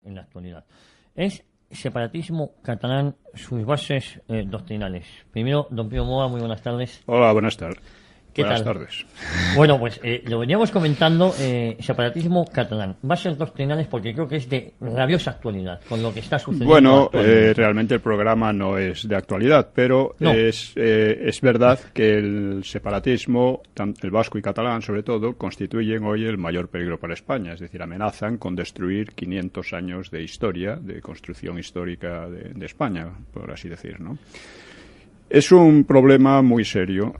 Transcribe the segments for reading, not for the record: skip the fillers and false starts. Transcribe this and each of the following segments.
en la actualidad. Es separatismo catalán, sus bases doctrinales. Primero, don Pío Moa, muy buenas tardes. Hola, buenas tardes. Buenas tardes. Bueno, pues lo veníamos comentando, separatismo catalán. Bases doctrinales porque creo que es de rabiosa actualidad con lo que está sucediendo. Bueno, realmente el programa no es de actualidad, pero no. Es verdad que el separatismo, el vasco y catalán sobre todo, constituyen hoy el mayor peligro para España. Es decir, amenazan con destruir 500 años de historia, de construcción histórica de España, por así decir, ¿no? Es un problema muy serio.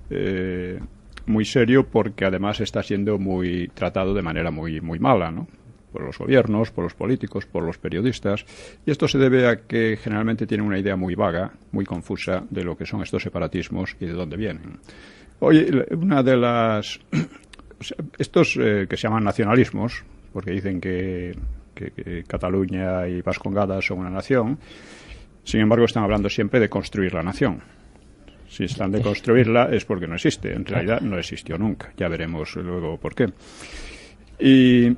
Muy serio porque además está siendo muy tratado de manera muy mala, ¿no? Por los gobiernos, por los políticos, por los periodistas, y esto se debe a que generalmente tienen una idea muy vaga, muy confusa de lo que son estos separatismos y de dónde vienen. Hoy, una de las... estos que se llaman nacionalismos, porque dicen que Cataluña y Vascongada son una nación, sin embargo están hablando siempre de construir la nación. Si están de construirla es porque no existe. En realidad no existió nunca. Ya veremos luego por qué. Y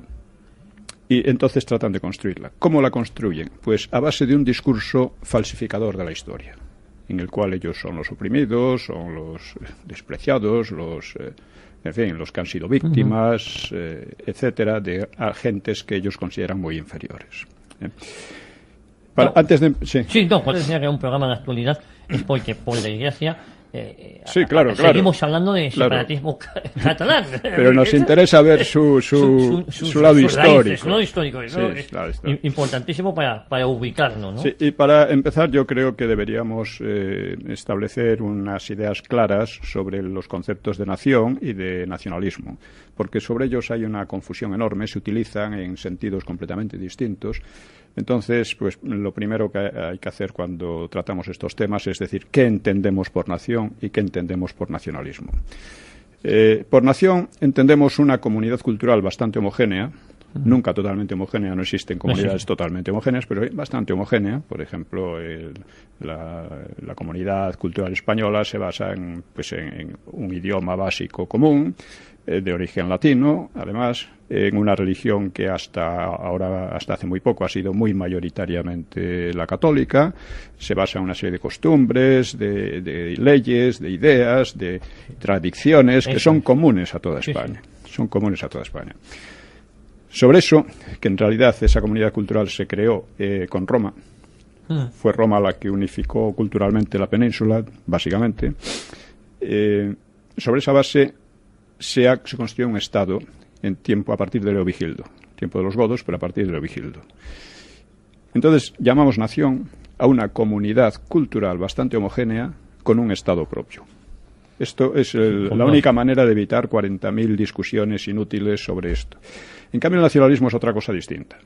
entonces tratan de construirla. ¿Cómo la construyen? Pues a base de un discurso falsificador de la historia, en el cual ellos son los oprimidos, son los despreciados, en fin, los que han sido víctimas, etcétera, de agentes que ellos consideran muy inferiores. Antes de... cuando decía que era un programa de actualidad es porque, por desgracia, seguimos hablando de separatismo catalán. Pero nos interesa ver su lado histórico. Raíces, ¿no? Histórico. Eso es importantísimo para ubicarnos, ¿no? Sí, y para empezar yo creo que deberíamos establecer unas ideas claras sobre los conceptos de nación y de nacionalismo, porque sobre ellos hay una confusión enorme, se utilizan en sentidos completamente distintos. Entonces, pues lo primero que hay que hacer cuando tratamos estos temas es decir qué entendemos por nación y qué entendemos por nacionalismo. Por nación entendemos una comunidad cultural bastante homogénea, nunca totalmente homogénea, no existen comunidades totalmente homogéneas, pero bastante homogénea. Por ejemplo, la comunidad cultural española se basa en un idioma básico común, de origen latino, además, en una religión que hasta hace muy poco ha sido muy mayoritariamente la católica. Se basa en una serie de costumbres, de leyes, de ideas, de tradiciones que son comunes a toda España. Son comunes a toda España. Sobre eso, que en realidad esa comunidad cultural se creó con Roma, fue Roma la que unificó culturalmente la península, básicamente. Sobre esa base se construyó un Estado a partir de Leovigildo, tiempo de los godos, pero a partir de Leovigildo. Entonces llamamos nación a una comunidad cultural bastante homogénea con un Estado propio. Esto es la única manera de evitar 40.000 discusiones inútiles sobre esto. En cambio, el nacionalismo es otra cosa distinta.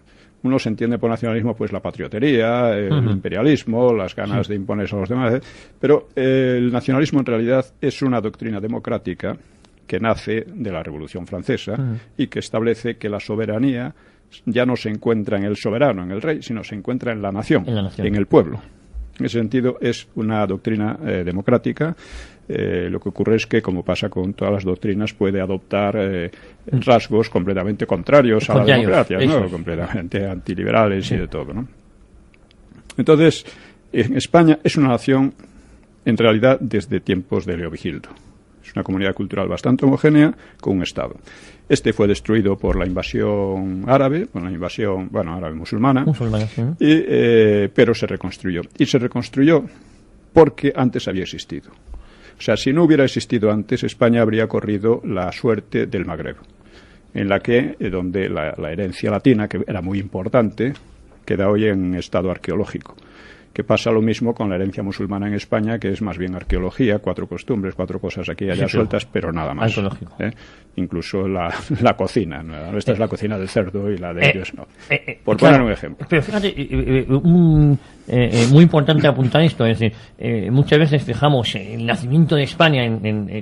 Uno se entiende por nacionalismo pues la patriotería, el imperialismo, las ganas de imponerse a los demás, pero el nacionalismo en realidad es una doctrina democrática que nace de la Revolución Francesa y que establece que la soberanía ya no se encuentra en el soberano, en el rey, sino se encuentra en la nación, en el pueblo. En ese sentido es una doctrina democrática. Lo que ocurre es que, como pasa con todas las doctrinas, puede adoptar rasgos completamente contrarios a la democracia, ¿no? Completamente antiliberales y de todo, ¿no? Entonces, España es una nación, en realidad, desde tiempos de Leovigildo. Es una comunidad cultural bastante homogénea con un Estado. Este fue destruido por la invasión árabe, árabe musulmana, pero se reconstruyó. Y se reconstruyó porque antes había existido. O sea, si no hubiera existido antes, España habría corrido la suerte del Magreb, en la que, donde la herencia latina, que era muy importante, queda hoy en estado arqueológico. Que pasa lo mismo con la herencia musulmana en España, que es más bien arqueología, 4 costumbres, 4 cosas aquí y allá sueltas, pero nada más. Incluso la cocina, ¿no? Esta es la cocina del cerdo y la de ellos no. Por poner un ejemplo. Pero fíjate, muy importante apuntar esto, es decir, muchas veces fijamos el nacimiento de España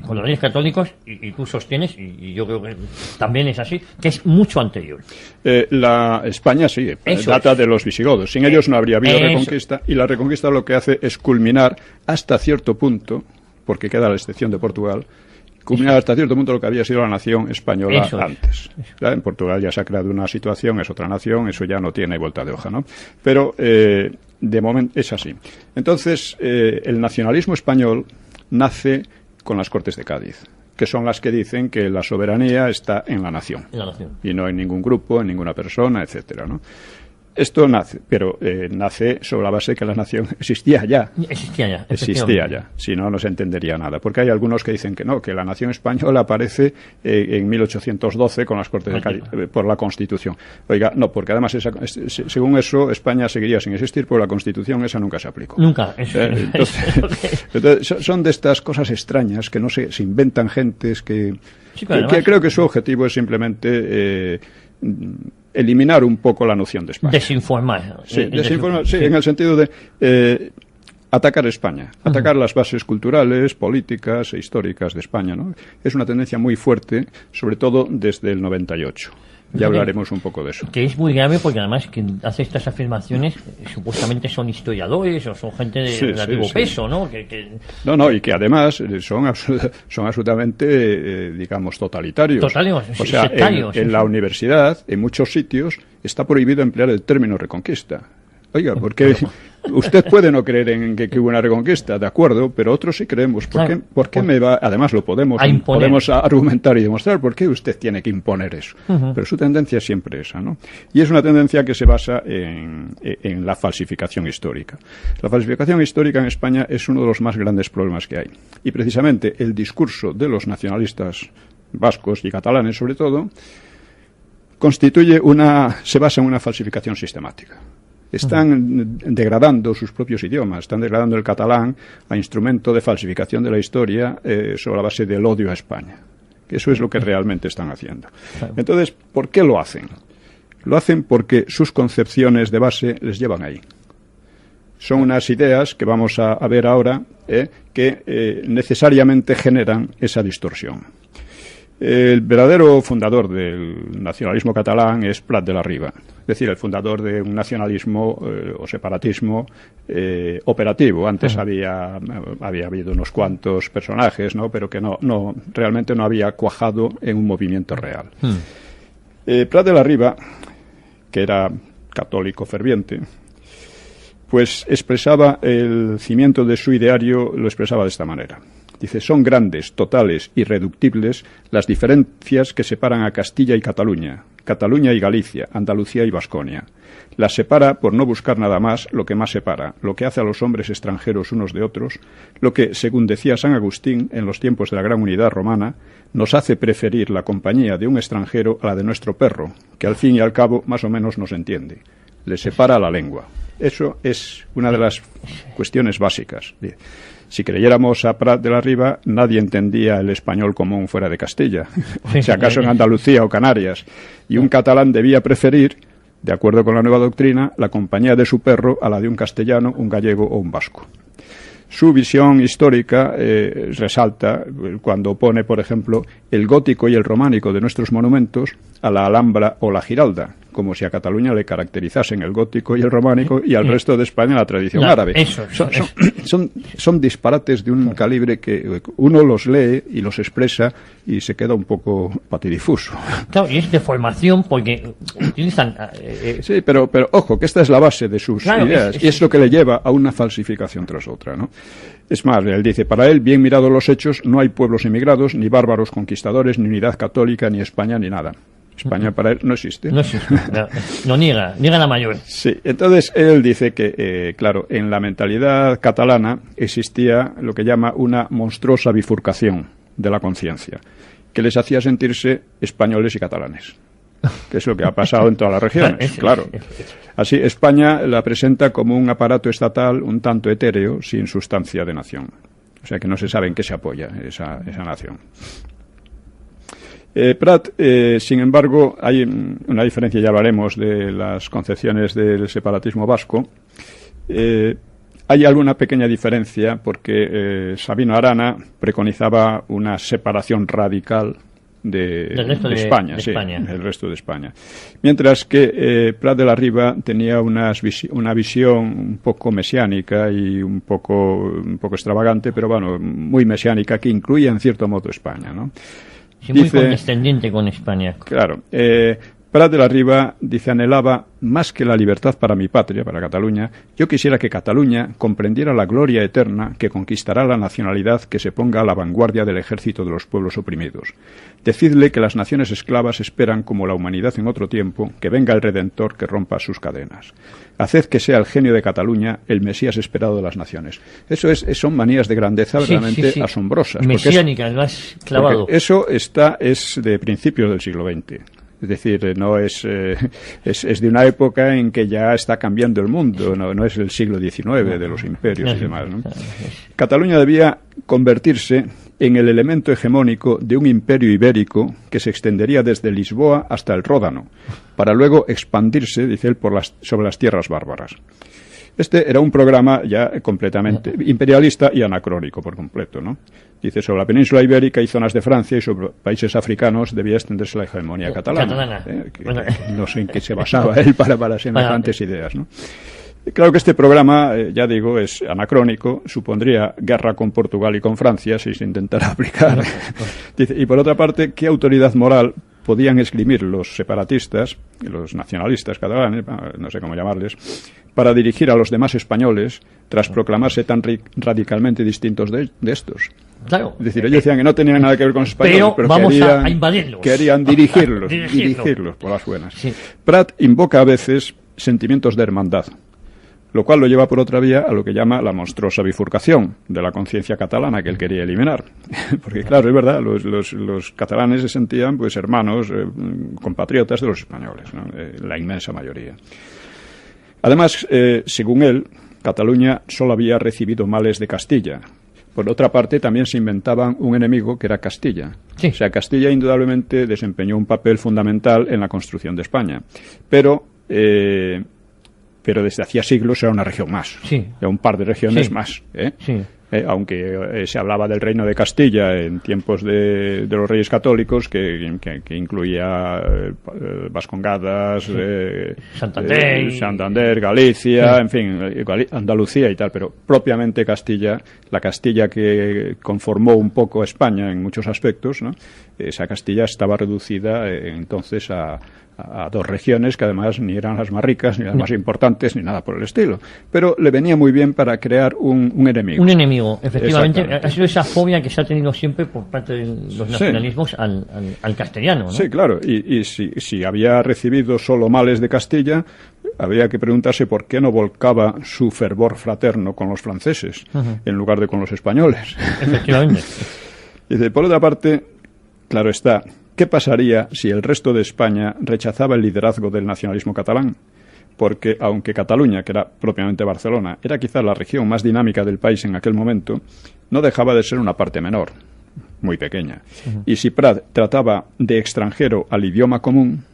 con los reyes católicos, y tú sostienes, y yo creo que también es así, que es mucho anterior. España sí, data de los visigodos. Sin ellos no habría habido reconquista, y la reconquista lo que hace es culminar hasta cierto punto, porque queda la excepción de Portugal, culminar hasta cierto punto lo que había sido la nación española antes. En Portugal ya se ha creado una situación, es otra nación, eso ya no tiene vuelta de hoja, ¿no? Pero de momento es así. Entonces, el nacionalismo español nace con las Cortes de Cádiz, que son las que dicen que la soberanía está en la nación. Y no en ningún grupo, en ninguna persona, etcétera, ¿no? Esto nace, pero nace sobre la base de que la nación existía ya. Existía ya. Si no, no se entendería nada. Porque hay algunos que dicen que no, que la nación española aparece en 1812 con las Cortes de Cádiz, por la Constitución. Oiga, no, porque además, según eso, España seguiría sin existir, porque la Constitución esa nunca se aplicó. Nunca. Entonces, son de estas cosas extrañas que no se inventan gentes que creo que su objetivo es simplemente eliminar un poco la noción de España. Desinformar. Sí, en el sentido de atacar España, atacar las bases culturales, políticas e históricas de España, ¿no? Es una tendencia muy fuerte, sobre todo desde el 98. Ya hablaremos un poco de eso. Que es muy grave porque además quien hace estas afirmaciones supuestamente son historiadores o son gente de relativo peso, ¿no? No, y que además son absolutamente, digamos, totalitarios. Totalitarios, o sea, sectarios. En la universidad, en muchos sitios, está prohibido emplear el término reconquista. Oiga, porque usted puede no creer en que hubo una reconquista, de acuerdo, pero otros sí creemos. ¿Por qué me va? Además, lo podemos argumentar y demostrar. ¿Por qué usted tiene que imponer eso? Pero su tendencia es siempre esa, ¿no? Y es una tendencia que se basa en la falsificación histórica. La falsificación histórica en España es uno de los más grandes problemas que hay. Y precisamente el discurso de los nacionalistas vascos y catalanes, sobre todo, se basa en una falsificación sistemática. Están degradando sus propios idiomas, están degradando el catalán a instrumento de falsificación de la historia sobre la base del odio a España. Eso es lo que realmente están haciendo. Entonces, ¿por qué lo hacen? Lo hacen porque sus concepciones de base les llevan ahí. Son unas ideas que vamos a ver ahora que necesariamente generan esa distorsión. El verdadero fundador del nacionalismo catalán es Prat de la Riba, es decir, el fundador de un nacionalismo o separatismo operativo. Antes había habido unos cuantos personajes, ¿no? Pero que realmente no había cuajado en un movimiento real. Prat de la Riba, que era católico ferviente, pues expresaba el cimiento de su ideario, lo expresaba de esta manera. Dice, son grandes, totales, irreductibles las diferencias que separan a Castilla y Cataluña, Cataluña y Galicia, Andalucía y Vasconia. Las separa por no buscar nada más lo que más separa, lo que hace a los hombres extranjeros unos de otros, lo que, según decía San Agustín en los tiempos de la Gran Unidad Romana, nos hace preferir la compañía de un extranjero a la de nuestro perro, que al fin y al cabo más o menos nos entiende. Le separa la lengua. Eso es una de las cuestiones básicas. Si creyéramos a Prat de la Riba, nadie entendía el español común fuera de Castilla, si acaso en Andalucía o Canarias. Y un catalán debía preferir, de acuerdo con la nueva doctrina, la compañía de su perro a la de un castellano, un gallego o un vasco. Su visión histórica resalta cuando pone, por ejemplo, el gótico y el románico de nuestros monumentos a la Alhambra o la Giralda, como si a Cataluña le caracterizasen el gótico y el románico y al resto de España la tradición árabe. Son disparates de un calibre que uno los lee y los expresa y se queda un poco patidifuso. Claro, y es de formación porque utilizan... Sí, pero ojo, que esta es la base de sus ideas y es lo que le lleva a una falsificación tras otra, ¿no? Es más, él dice, para él, bien mirados los hechos, no hay pueblos emigrados, ni bárbaros conquistadores, ni unidad católica, ni España, ni nada. España para él no existe. No existe. No niega la mayor. Sí, entonces él dice que, claro, en la mentalidad catalana existía lo que llama una monstruosa bifurcación de la conciencia, que les hacía sentirse españoles y catalanes, que es lo que ha pasado en todas las regiones, claro. Así, España la presenta como un aparato estatal un tanto etéreo, sin sustancia de nación. O sea que no se sabe en qué se apoya esa nación. Prat, sin embargo, hay una diferencia, ya hablaremos de las concepciones del separatismo vasco. Hay alguna pequeña diferencia porque Sabino Arana preconizaba una separación radical de resto España, de sí, España. el resto de España. Mientras que Prat de la Riba tenía una visión un poco mesiánica y un poco extravagante, pero bueno, muy mesiánica, que incluía en cierto modo España, ¿no? Sí, muy condescendiente con España. Claro. Prat de la Riba, dice, anhelaba más que la libertad para mi patria, para Cataluña. Yo quisiera que Cataluña comprendiera la gloria eterna que conquistará la nacionalidad que se ponga a la vanguardia del ejército de los pueblos oprimidos. Decidle que las naciones esclavas esperan, como la humanidad en otro tiempo, que venga el Redentor que rompa sus cadenas. Haced que sea el genio de Cataluña el Mesías esperado de las naciones. Eso son manías de grandeza verdaderamente asombrosas. Mesiánicas, lo has clavado. Eso es de principios del siglo XX. Es decir, no es de una época en que ya está cambiando el mundo, no es el siglo XIX de los imperios y demás, ¿no? Cataluña debía convertirse en el elemento hegemónico de un imperio ibérico que se extendería desde Lisboa hasta el Ródano, para luego expandirse, dice él, sobre las tierras bárbaras. Este era un programa ya completamente imperialista y anacrónico por completo, ¿no? Dice, sobre la península ibérica y zonas de Francia y sobre países africanos debía extenderse la hegemonía catalana. No sé en qué se basaba él para semejantes ideas, ¿no? Claro que este programa, ya digo, es anacrónico, supondría guerra con Portugal y con Francia si se intentara aplicar. Dice, y por otra parte, ¿qué autoridad moral podían esgrimir los separatistas, los nacionalistas catalanes, no sé cómo llamarles, para dirigir a los demás españoles tras proclamarse tan radicalmente distintos de estos? Claro. Es decir, ellos decían que no tenían nada que ver con los españoles, pero vamos a invadirlos. Querían dirigirlos por las buenas. Sí. Prat invoca a veces sentimientos de hermandad, lo cual lo lleva por otra vía a lo que llama la monstruosa bifurcación de la conciencia catalana que él quería eliminar. Porque, claro, es verdad, los catalanes se sentían pues hermanos, compatriotas de los españoles, ¿no? La inmensa mayoría. Además, según él, Cataluña solo había recibido males de Castilla. Por otra parte, también se inventaban un enemigo que era Castilla. Sí. O sea, Castilla indudablemente desempeñó un papel fundamental en la construcción de España. Pero desde hacía siglos era una región más. Sí. Era un par de regiones más. Sí. Aunque se hablaba del reino de Castilla en tiempos de los reyes católicos, que incluía Vascongadas, Santander, Galicia, en fin, Andalucía y tal, pero propiamente Castilla, la Castilla que conformó un poco a España en muchos aspectos, ¿no? Esa Castilla estaba reducida entonces a dos regiones que además ni eran las más ricas, ni las más importantes, ni nada por el estilo. Pero le venía muy bien para crear un enemigo. Un enemigo, efectivamente. Ha sido esa fobia que se ha tenido siempre por parte de los nacionalismos al castellano, ¿no? Sí, claro. Y si había recibido solo males de Castilla, había que preguntarse por qué no volcaba su fervor fraterno con los franceses, en lugar de con los españoles. Efectivamente. Y por otra parte, claro está, ¿qué pasaría si el resto de España rechazaba el liderazgo del nacionalismo catalán? Porque, aunque Cataluña, que era propiamente Barcelona, era quizá la región más dinámica del país en aquel momento, no dejaba de ser una parte menor, muy pequeña. Y si Prat trataba de extranjero al idioma común,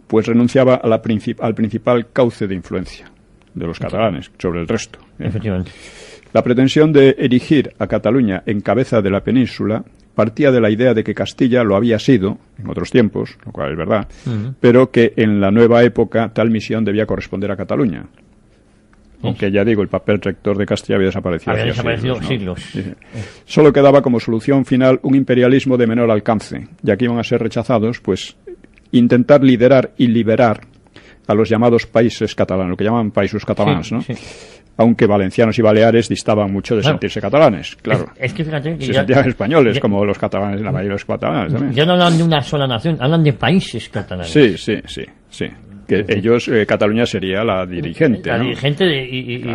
pues renunciaba al principal cauce de influencia de los catalanes sobre el resto. Efectivamente. La pretensión de erigir a Cataluña en cabeza de la península partía de la idea de que Castilla lo había sido en otros tiempos, lo cual es verdad, pero que en la nueva época tal misión debía corresponder a Cataluña. Aunque ya digo, el papel rector de Castilla había desaparecido. Había desaparecido siglos. Sí. Solo quedaba como solución final un imperialismo de menor alcance, ya que iban a ser rechazados, pues intentar liderar y liberar a los llamados países catalanes, lo que llaman países catalanes, ¿no? Sí. Aunque valencianos y baleares distaban mucho de sentirse catalanes, claro. Es que fíjate que se sentían españoles, como los catalanes, la mayoría de los catalanes también. Ya no hablan de una sola nación, hablan de países catalanes. Sí. Que ellos, Cataluña sería la dirigente. La dirigente y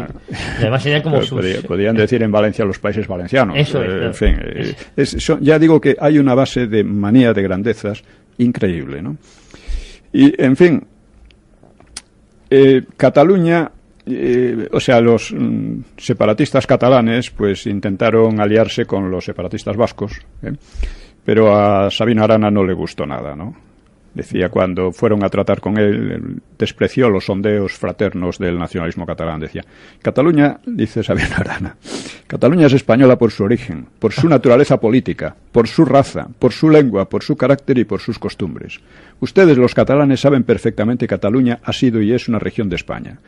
además sería como podrían decir en Valencia los países valencianos. Eso en fin, ya digo que hay una base de manía de grandezas increíble, ¿no? Y, en fin, Cataluña... o sea, los separatistas catalanes pues intentaron aliarse con los separatistas vascos, pero a Sabino Arana no le gustó nada, ¿no? Decía cuando fueron a tratar con él, despreció los sondeos fraternos del nacionalismo catalán. Decía, Cataluña, dice Sabino Arana, Cataluña es española por su origen, por su naturaleza política, por su raza, por su lengua, por su carácter y por sus costumbres. Ustedes, los catalanes, saben perfectamente que Cataluña ha sido y es una región de España.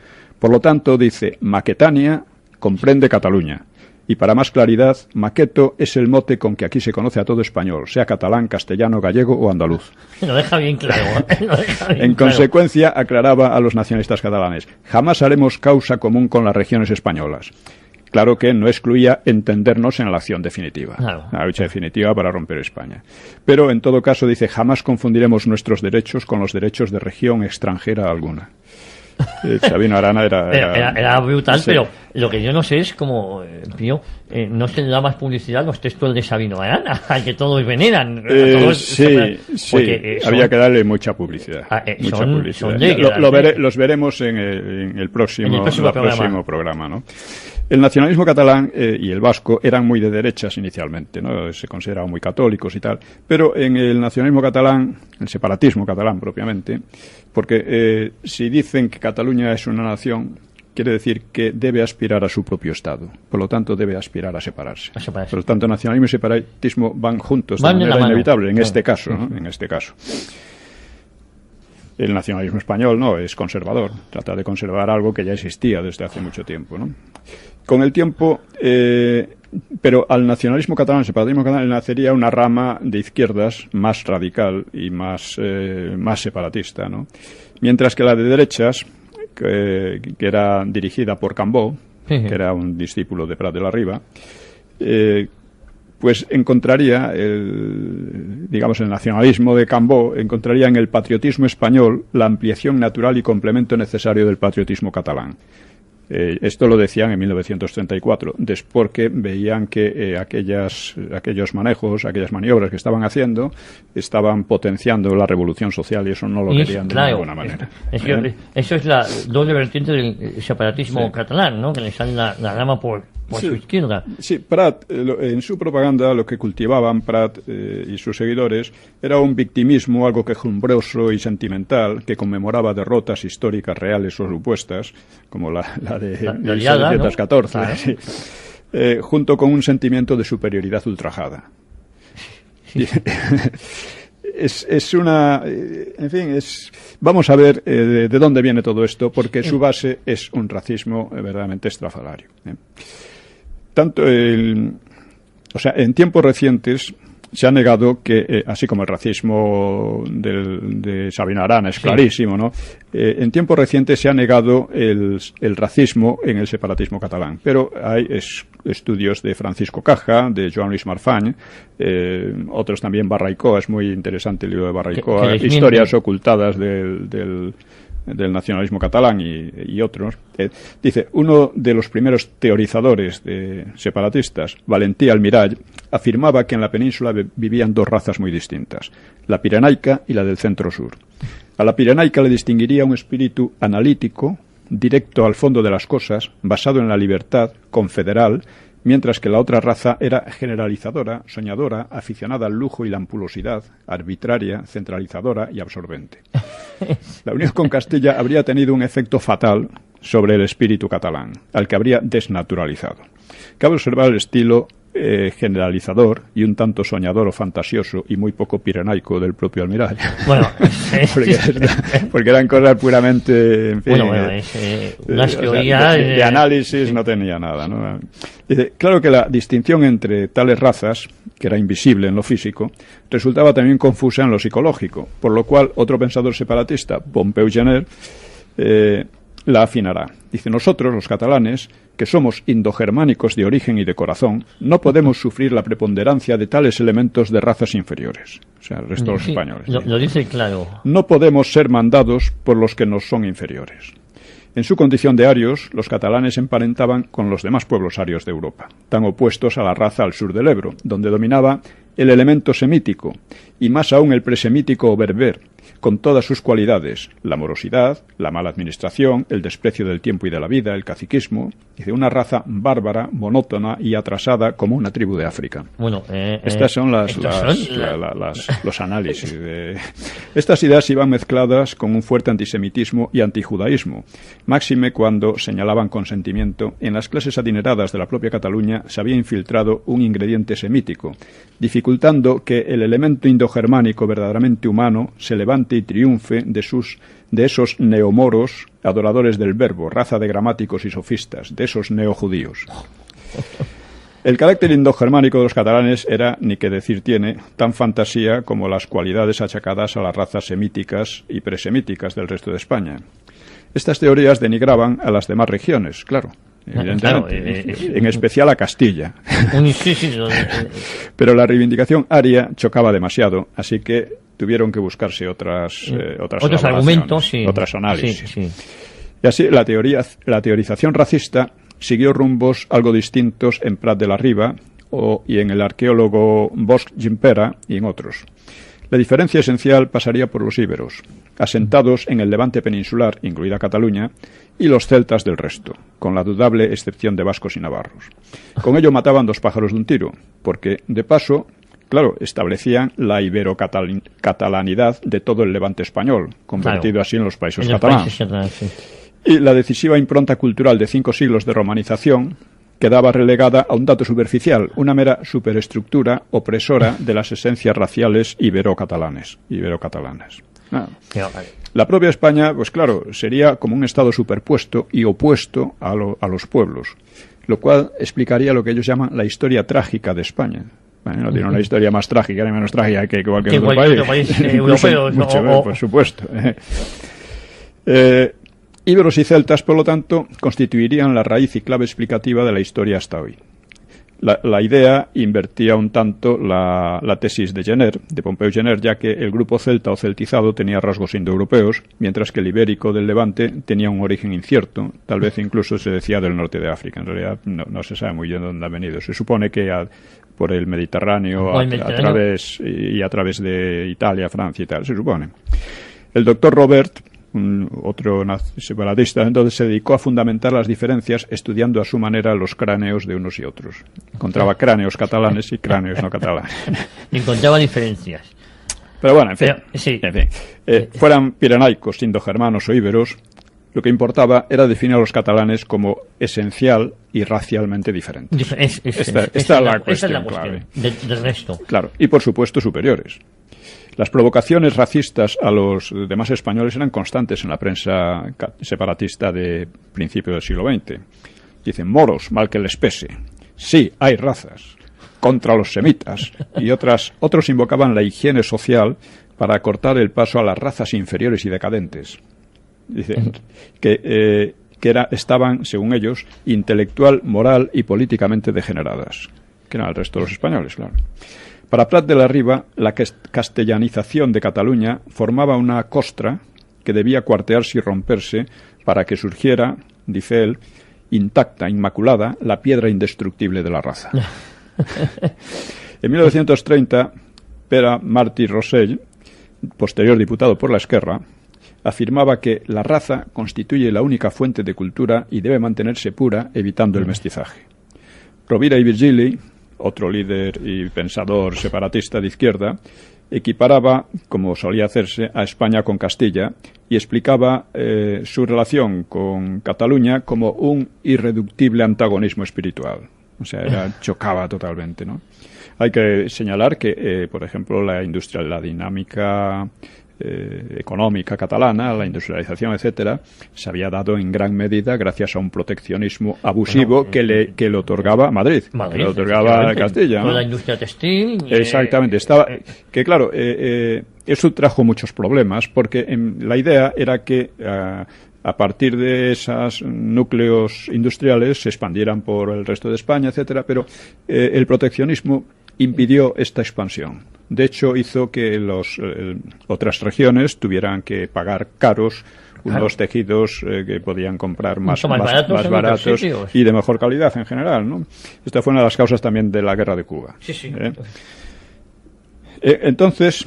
Por lo tanto, dice, Maquetania comprende Cataluña. Y para más claridad, Maqueto es el mote con que aquí se conoce a todo español, sea catalán, castellano, gallego o andaluz. Lo deja bien claro. En consecuencia, aclaraba a los nacionalistas catalanes, jamás haremos causa común con las regiones españolas. Claro que no excluía entendernos en la acción definitiva, claro. La lucha definitiva para romper España. Pero, en todo caso, dice, jamás confundiremos nuestros derechos con los derechos de región extranjera alguna. Sabino Arana era brutal, sí. Pero lo que yo no sé es como, no se le da más publicidad a los textos de Sabino Arana, al que todos veneran. Sí, había que darle mucha publicidad. Los veremos en el próximo programa, ¿no? El nacionalismo catalán y el vasco eran muy de derechas inicialmente, ¿no? Se consideraban muy católicos y tal, pero en el nacionalismo catalán, el separatismo catalán propiamente, porque si dicen que Cataluña es una nación, quiere decir que debe aspirar a su propio Estado, por lo tanto debe aspirar a separarse. Por lo tanto, nacionalismo y separatismo van juntos de manera inevitable, en este caso, ¿no? En este caso. El nacionalismo español no es conservador, trata de conservar algo que ya existía desde hace mucho tiempo, ¿no? Con el tiempo, pero al nacionalismo catalán, al separatismo catalán, nacería una rama de izquierdas más radical y más separatista, ¿no? Mientras que la de derechas, que era dirigida por Cambó, que era un discípulo de Prat de la Riba, pues encontraría, el nacionalismo de Cambó, encontraría en el patriotismo español la ampliación natural y complemento necesario del patriotismo catalán. Esto lo decían en 1934, porque veían que aquellos manejos, aquellas maniobras que estaban haciendo, estaban potenciando la revolución social y eso no lo querían de ninguna manera. Eso es la doble vertiente del separatismo catalán, ¿no? Que le sale la rama por su izquierda. Sí, Prat, en su propaganda, lo que cultivaban Prat y sus seguidores era un victimismo algo quejumbroso y sentimental que conmemoraba derrotas históricas reales o supuestas, como la de 1714, ¿no? Claro. Sí. Junto con un sentimiento de superioridad ultrajada. Sí. Vamos a ver de dónde viene todo esto, porque su base es un racismo verdaderamente estrafalario. En tiempos recientes se ha negado que, así como el racismo de Sabino Arana es clarísimo, ¿no? En tiempos recientes se ha negado el racismo en el separatismo catalán, pero hay estudios de Francisco Caja, de Joan Luis Marfany, otros también, Barraicoa, es muy interesante el libro de Barraicoa, historias ocultadas del nacionalismo catalán y otros. Dice, uno de los primeros teorizadores separatistas, Valentí Almirall, afirmaba que en la península vivían dos razas muy distintas, la pirenaica y la del centro-sur. A la pirenaica le distinguiría un espíritu analítico, directo al fondo de las cosas, basado en la libertad, confederal, mientras que la otra raza era generalizadora, soñadora, aficionada al lujo y la ampulosidad, arbitraria, centralizadora y absorbente. La unión con Castilla habría tenido un efecto fatal sobre el espíritu catalán, al que habría desnaturalizado. Cabe observar el estilo generalizador y un tanto soñador o fantasioso y muy poco pirenaico del propio Almirall. Bueno, porque eran cosas puramente, en fin, unas teorías de análisis, no tenía nada, ¿no? Dice, claro que la distinción entre tales razas, que era invisible en lo físico, resultaba también confusa en lo psicológico, por lo cual otro pensador separatista, Pompeu Gener, la afinará. Dice, nosotros, los catalanes, que somos indogermánicos de origen y de corazón, no podemos sufrir la preponderancia de tales elementos de razas inferiores. O sea, el resto de los españoles. Lo dice claro. No podemos ser mandados por los que nos son inferiores. En su condición de arios, los catalanes emparentaban con los demás pueblos arios de Europa, tan opuestos a la raza al sur del Ebro, donde dominaba el elemento semítico, y más aún el presemítico o berber, con todas sus cualidades, la morosidad, la mala administración, el desprecio del tiempo y de la vida, el caciquismo, dice, una raza bárbara, monótona y atrasada como una tribu de África. Bueno, estas son los análisis. Estas ideas iban mezcladas con un fuerte antisemitismo y antijudaísmo, máxime cuando señalaban con sentimiento en las clases adineradas de la propia Cataluña se había infiltrado un ingrediente semítico, dificultando que el elemento indogermánico verdaderamente humano se levante y triunfe de esos neomoros, adoradores del verbo, raza de gramáticos y sofistas, de esos neojudíos. El carácter indogermánico de los catalanes era, ni que decir tiene, tan fantasía como las cualidades achacadas a las razas semíticas y presemíticas del resto de España. Estas teorías denigraban a las demás regiones, claro, evidentemente, en especial a Castilla. Pero la reivindicación aria chocaba demasiado, así que tuvieron que buscarse otros argumentos, otros análisis. Y así la teorización racista siguió rumbos algo distintos en Prat de la Riba y en el arqueólogo Bosch Gimpera y en otros. La diferencia esencial pasaría por los íberos, asentados en el Levante peninsular, incluida Cataluña, y los celtas del resto, con la dudable excepción de vascos y navarros. Con ello mataban dos pájaros de un tiro, porque, de paso, claro, establecían la ibero-catalanidad de todo el Levante español, convertido así en los países catalanes. Y la decisiva impronta cultural de 5 siglos de romanización quedaba relegada a un dato superficial, una mera superestructura opresora de las esencias raciales ibero-catalanes. La propia España, pues claro, sería como un estado superpuesto y opuesto a los pueblos, lo cual explicaría lo que ellos llaman la historia trágica de España. Bueno, no tiene una historia más trágica ni menos trágica que cualquier otro país europeo, por supuesto. Íberos y celtas, por lo tanto, constituirían la raíz y clave explicativa de la historia hasta hoy. La idea invertía un tanto la tesis de Pompeu Gener, ya que el grupo celta o celtizado tenía rasgos indoeuropeos, mientras que el ibérico del Levante tenía un origen incierto, tal vez incluso se decía del norte de África. En realidad no se sabe muy bien dónde ha venido. Se supone que por el Mediterráneo, a través de Italia, Francia y tal, se supone. El doctor Robert, otro separatista, entonces se dedicó a fundamentar las diferencias estudiando a su manera los cráneos de unos y otros. Encontraba cráneos catalanes y cráneos no catalanes. Encontraba diferencias. Pero bueno, en fin. Fueran pirenaicos, indogermanos o íberos, lo que importaba era definir a los catalanes como esencial y racialmente diferentes. Esta es la cuestión clave. Del resto. Claro, y por supuesto superiores. Las provocaciones racistas a los demás españoles eran constantes en la prensa separatista de principios del siglo XX. Dicen, moros, mal que les pese. Sí, hay razas. Contra los semitas. Y otros invocaban la higiene social para cortar el paso a las razas inferiores y decadentes. Dicen que estaban, según ellos, intelectual, moral y políticamente degeneradas. Que eran el resto de los españoles, claro. Para Prat de la Riba, la castellanización de Cataluña formaba una costra que debía cuartearse y romperse para que surgiera, dice él, intacta, inmaculada, la piedra indestructible de la raza. En 1930, Pere Martí Rossell, posterior diputado por la Esquerra, afirmaba que la raza constituye la única fuente de cultura y debe mantenerse pura, evitando el mestizaje. Rovira y Virgili, otro líder y pensador separatista de izquierda, equiparaba, como solía hacerse, a España con Castilla y explicaba su relación con Cataluña como un irreductible antagonismo espiritual. O sea, chocaba totalmente, ¿no? Hay que señalar que, por ejemplo, la dinámica económica catalana, la industrialización, etcétera, se había dado en gran medida gracias a un proteccionismo abusivo que le otorgaba Madrid, que le otorgaba Castilla, ¿no? Toda la industria textil. Exactamente, que claro, eso trajo muchos problemas, porque la idea era que a partir de esos núcleos industriales se expandieran por el resto de España, etcétera, pero el proteccionismo impidió esta expansión. De hecho, hizo que otras regiones tuvieran que pagar caros unos tejidos que podían comprar más baratos y de mejor calidad en general, ¿no? Esta fue una de las causas también de la guerra de Cuba. Sí. Entonces,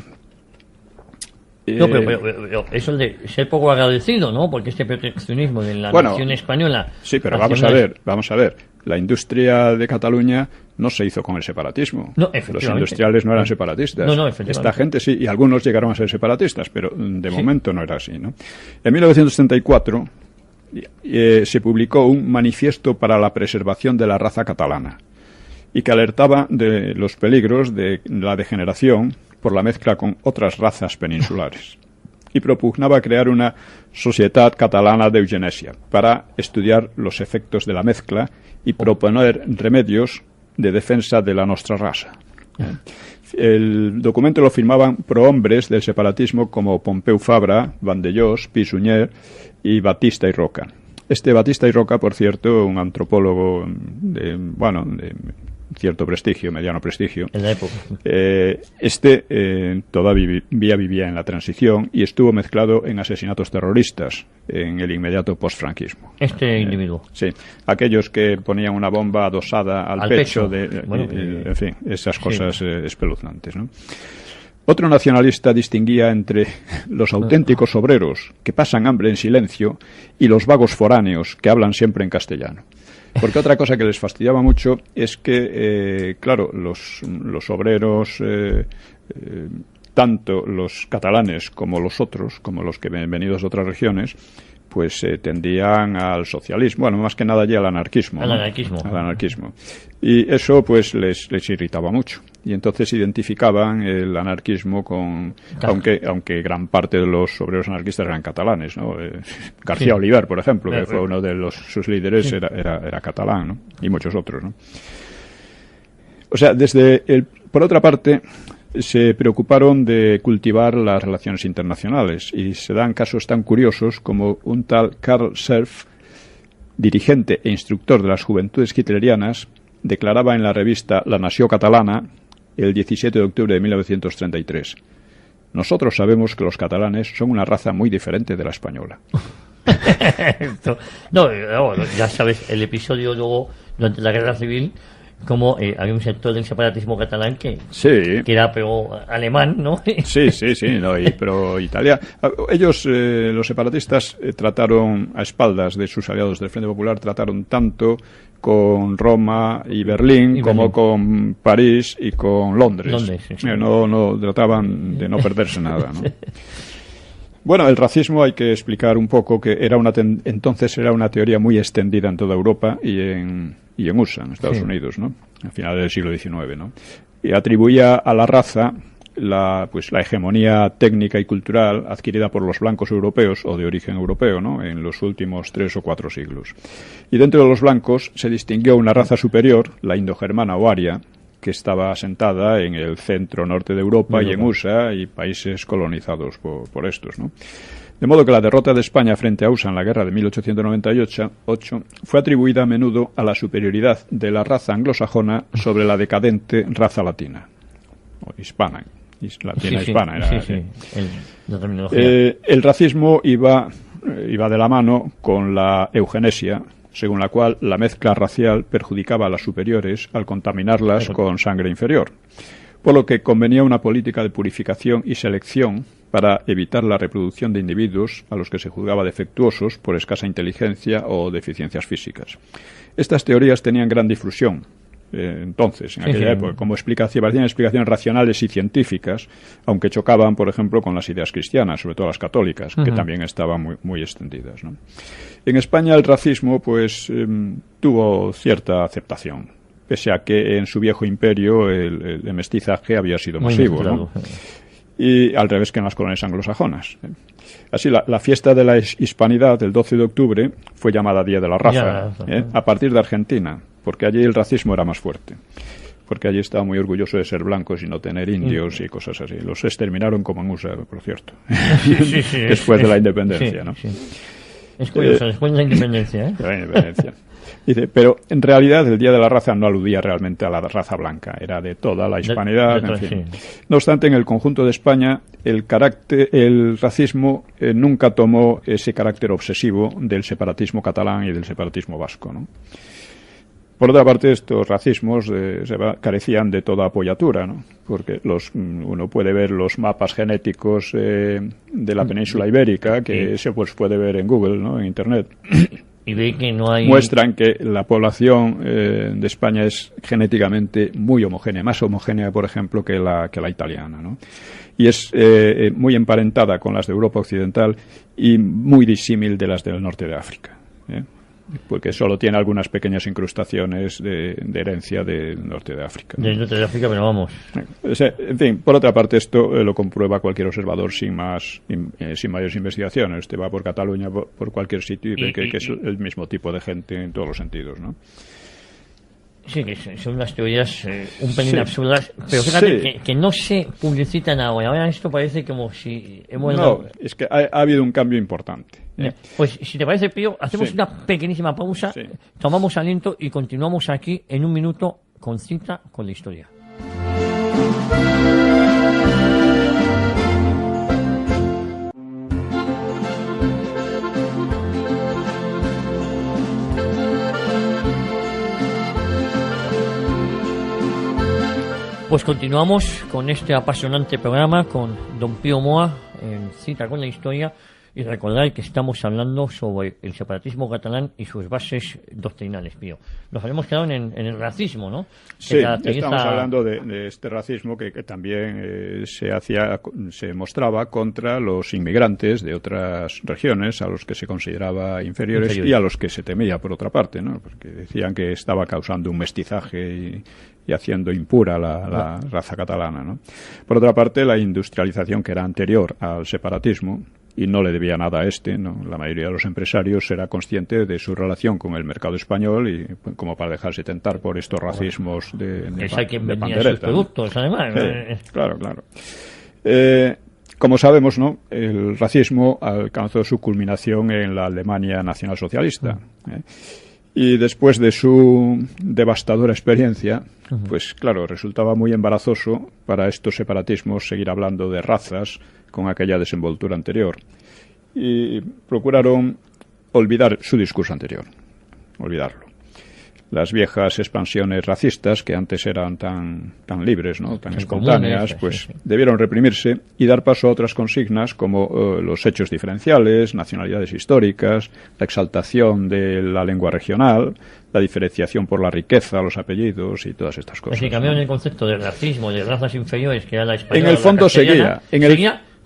No, pero eso de ser poco agradecido, ¿no? Porque este proteccionismo de la nación española... Sí, pero vamos a ver. La industria de Cataluña no se hizo con el separatismo. No, los industriales no eran separatistas. No, efectivamente. Esta gente sí, y algunos llegaron a ser separatistas, pero de momento no era así, ¿no? En 1934 se publicó un manifiesto para la preservación de la raza catalana y que alertaba de los peligros de la degeneración por la mezcla con otras razas peninsulares y propugnaba crear una sociedad catalana de eugenesia para estudiar los efectos de la mezcla y proponer remedios de defensa de la nostra raza. El documento lo firmaban prohombres del separatismo como Pompeu Fabra, Vandellós, Pi Sunyer y Batista y Roca. Batista y Roca, por cierto, un antropólogo de cierto prestigio, mediano prestigio. En la época. Todavía vivía en la transición y estuvo mezclado en asesinatos terroristas en el inmediato postfranquismo. Individuo. Sí, aquellos que ponían una bomba adosada al pecho. En fin, esas cosas espeluznantes, ¿no? Otro nacionalista distinguía entre los auténticos obreros que pasan hambre en silencio y los vagos foráneos que hablan siempre en castellano. Porque otra cosa que les fastidiaba mucho es que, claro, los obreros, tanto los catalanes como los otros, como los que venidos de otras regiones, pues tendían al socialismo, bueno, más que nada allí al anarquismo. Al anarquismo. Y eso pues les irritaba mucho. Y entonces identificaban el anarquismo con... Aunque gran parte de los obreros anarquistas eran catalanes, ¿no? García Oliver, por ejemplo, que fue uno de sus líderes, era catalán, ¿no? Y muchos otros, ¿no? O sea, por otra parte, se preocuparon de cultivar las relaciones internacionales y se dan casos tan curiosos como un tal Karl Serf, dirigente e instructor de las juventudes hitlerianas, declaraba en la revista La Nació Catalana el 17 de octubre de 1933: nosotros sabemos que los catalanes son una raza muy diferente de la española. No, ya sabes, el episodio luego, durante la Guerra Civil, como había un sector del separatismo catalán que era pero alemán, ¿no? Sí, no, pero Italia. Ellos, los separatistas, trataron a espaldas de sus aliados del Frente Popular, trataron tanto con Roma y Berlín como con París y con Londres. Sí. No trataban de no perderse nada, ¿no? Bueno, el racismo hay que explicar un poco que entonces era una teoría muy extendida en toda Europa y en USA, en Estados Unidos, ¿no? A finales del siglo XIX, ¿no? Y atribuía a la raza la hegemonía técnica y cultural adquirida por los blancos europeos o de origen europeo, ¿no? En los últimos 3 o 4 siglos. Y dentro de los blancos se distinguió una raza superior, la indogermana o aria, que estaba asentada en el centro-norte de Europa y en USA y países colonizados por estos, ¿no? De modo que la derrota de España frente a USA en la guerra de 1898 fue atribuida a menudo a la superioridad de la raza anglosajona sobre la decadente raza latina, o hispana. Hispana era. El racismo iba de la mano con la eugenesia, según la cual la mezcla racial perjudicaba a las superiores al contaminarlas con sangre inferior, por lo que convenía una política de purificación y selección para evitar la reproducción de individuos a los que se juzgaba defectuosos por escasa inteligencia o deficiencias físicas. Estas teorías tenían gran difusión entonces, en aquella época, como explicaciones racionales y científicas, aunque chocaban, por ejemplo, con las ideas cristianas, sobre todo las católicas, que también estaban muy, muy extendidas, ¿no? En España el racismo, pues, tuvo cierta aceptación, pese a que en su viejo imperio el mestizaje había sido masivo, ¿no? Y al revés que en las colonias anglosajonas. Así, la fiesta de la hispanidad, el 12 de octubre, fue llamada Día de la Raza, a partir de Argentina, porque allí el racismo era más fuerte. Porque allí estaba muy orgulloso de ser blancos y no tener indios y cosas así. Los exterminaron como en USA, por cierto, después de la independencia, ¿no? Es curioso, después de la independencia, ¿eh? La independencia. Dice, pero en realidad el Día de la Raza no aludía realmente a la raza blanca, era de toda la hispanidad, en fin. No obstante, en el conjunto de España, el racismo nunca tomó ese carácter obsesivo del separatismo catalán y del separatismo vasco, ¿no? Por otra parte, estos racismos carecían de toda apoyatura, ¿no? Porque uno puede ver los mapas genéticos de la península ibérica, que se puede ver en Google, ¿no? En Internet. Y ve que no hay... Muestran que la población de España es genéticamente muy homogénea, más homogénea, por ejemplo, que la italiana, ¿no? Y es muy emparentada con las de Europa Occidental y muy disímil de las del norte de África, ¿eh? Porque solo tiene algunas pequeñas incrustaciones de herencia del norte de África, ¿no? Del norte de África, pero vamos. En fin, por otra parte, esto lo comprueba cualquier observador sin mayores investigaciones. Usted va por Cataluña, por cualquier sitio, y ve que es el mismo tipo de gente en todos los sentidos, ¿no? Sí, que son unas teorías un pelín absurdas, pero fíjate que no se publicitan ahora. Ahora esto parece como si hemos... No, es que ha habido un cambio importante. Pues si te parece, Pío, hacemos una pequeñísima pausa, tomamos aliento y continuamos aquí en un minuto con Cita con la Historia. Pues continuamos con este apasionante programa con don Pío Moa en Cita con la Historia, y recordar que estamos hablando sobre el separatismo catalán y sus bases doctrinales, Pío. Nos habíamos quedado en el racismo, ¿no? Sí, estamos hablando de este racismo que también se mostraba contra los inmigrantes de otras regiones, a los que se consideraba inferiores y a los que se temía, por otra parte, ¿no? Porque decían que estaba causando un mestizaje y haciendo impura la raza catalana, ¿no? Por otra parte, la industrialización, que era anterior al separatismo y no le debía nada a ¿no? La mayoría de los empresarios era consciente de su relación con el mercado español, y como para dejarse tentar por estos racismos de pandereta, sus productos, además. Claro. Como sabemos, ¿no? El racismo alcanzó su culminación en la Alemania nacionalsocialista. Y después de su devastadora experiencia, pues claro, resultaba muy embarazoso para estos separatismos seguir hablando de razas con aquella desenvoltura anterior. Y procuraron olvidar su discurso anterior, olvidarlo. Las viejas expansiones racistas, que antes eran tan libres, ¿no? Tan espontáneas, pues debieron reprimirse y dar paso a otras consignas como los hechos diferenciales, nacionalidades históricas, la exaltación de la lengua regional, la diferenciación por la riqueza, los apellidos y todas estas cosas. Es que cambiaron el concepto de racismo, de razas inferiores, que era la española. En el fondo seguía.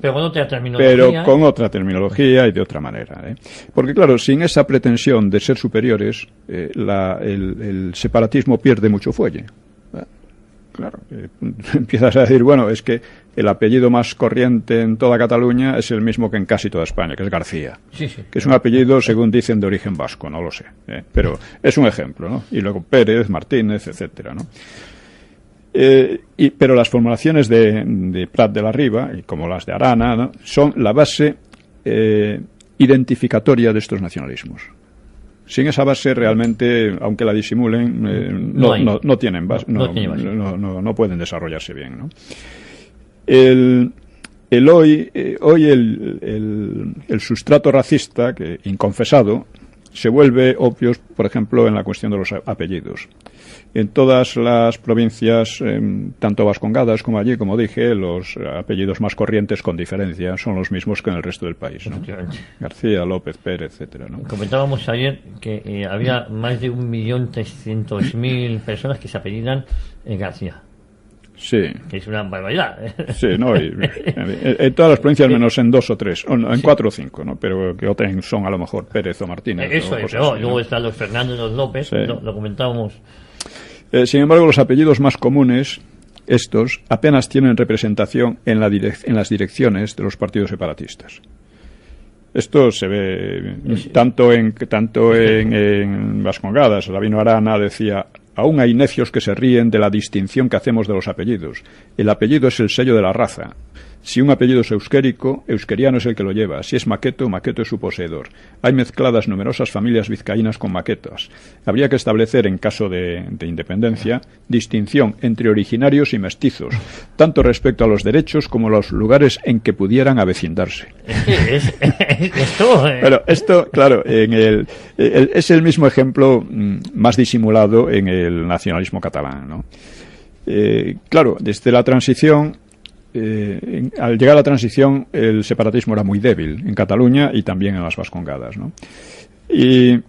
Pero con otra terminología. Pero con otra terminología y de otra manera, ¿eh? Porque claro, sin esa pretensión de ser superiores, el separatismo pierde mucho fuelle. Claro, empiezas a decir, bueno, es que el apellido más corriente en toda Cataluña es el mismo que en casi toda España, que es García. Sí. Que es un apellido, según dicen, de origen vasco, no lo sé, pero es un ejemplo, ¿no? Y luego Pérez, Martínez, etcétera, ¿no? Pero las formulaciones de Prat de la Riba, y como las de Arana, ¿no? Son la base identificatoria de estos nacionalismos. Sin esa base, realmente, aunque la disimulen, no tienen base, no pueden desarrollarse bien, ¿no? Hoy el sustrato racista, que inconfesado, se vuelve obvio, por ejemplo, en la cuestión de los apellidos. En todas las provincias, tanto vascongadas como allí, como dije, los apellidos más corrientes, con diferencia, son los mismos que en el resto del país, ¿no? García, López, Pérez, etcétera, ¿no? Comentábamos ayer que había más de 1.300.000 personas que se apellidan García. Sí. Que es una barbaridad. Sí, no, en todas las provincias menos en 2 o 3, en 4 o 5, ¿no? Pero que otras son a lo mejor Pérez o Martínez. Eso es, pero así, luego ¿no? están los Fernández, los López, sí. Lo comentábamos. Sin embargo, los apellidos más comunes, estos, apenas tienen representación en las direcciones de los partidos separatistas. Esto se ve tanto en Vascongadas. Sabino Arana decía: aún hay necios que se ríen de la distinción que hacemos de los apellidos. El apellido es el sello de la raza. Si un apellido es euskérico, euskeriano es el que lo lleva. Si es maqueto, maqueto es su poseedor. Hay mezcladas numerosas familias vizcaínas con maquetas. Habría que establecer, en caso de independencia, distinción entre originarios y mestizos, tanto respecto a los derechos como a los lugares en que pudieran avecindarse. Bueno, esto, claro, es el mismo ejemplo más disimulado en el nacionalismo catalán, ¿no? Claro, desde la transición, al llegar a la transición, el separatismo era muy débil en Cataluña y también en las Vascongadas, ¿no? Y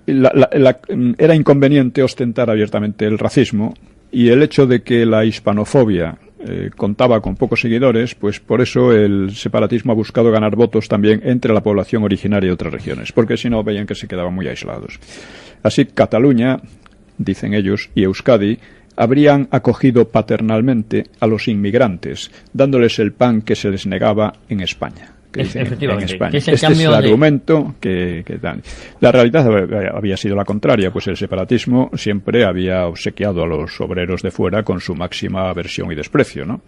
era inconveniente ostentar abiertamente el racismo, y el hecho de que la hispanofobia contaba con pocos seguidores, pues por eso el separatismo ha buscado ganar votos también entre la población originaria de otras regiones, porque si no veían que se quedaban muy aislados. Así, Cataluña, dicen ellos, y Euskadi habrían acogido paternalmente a los inmigrantes, dándoles el pan que se les negaba en España. Efectivamente. En España. Este es el argumento que dan. La realidad había sido la contraria, pues el separatismo siempre había obsequiado a los obreros de fuera con su máxima aversión y desprecio, ¿no?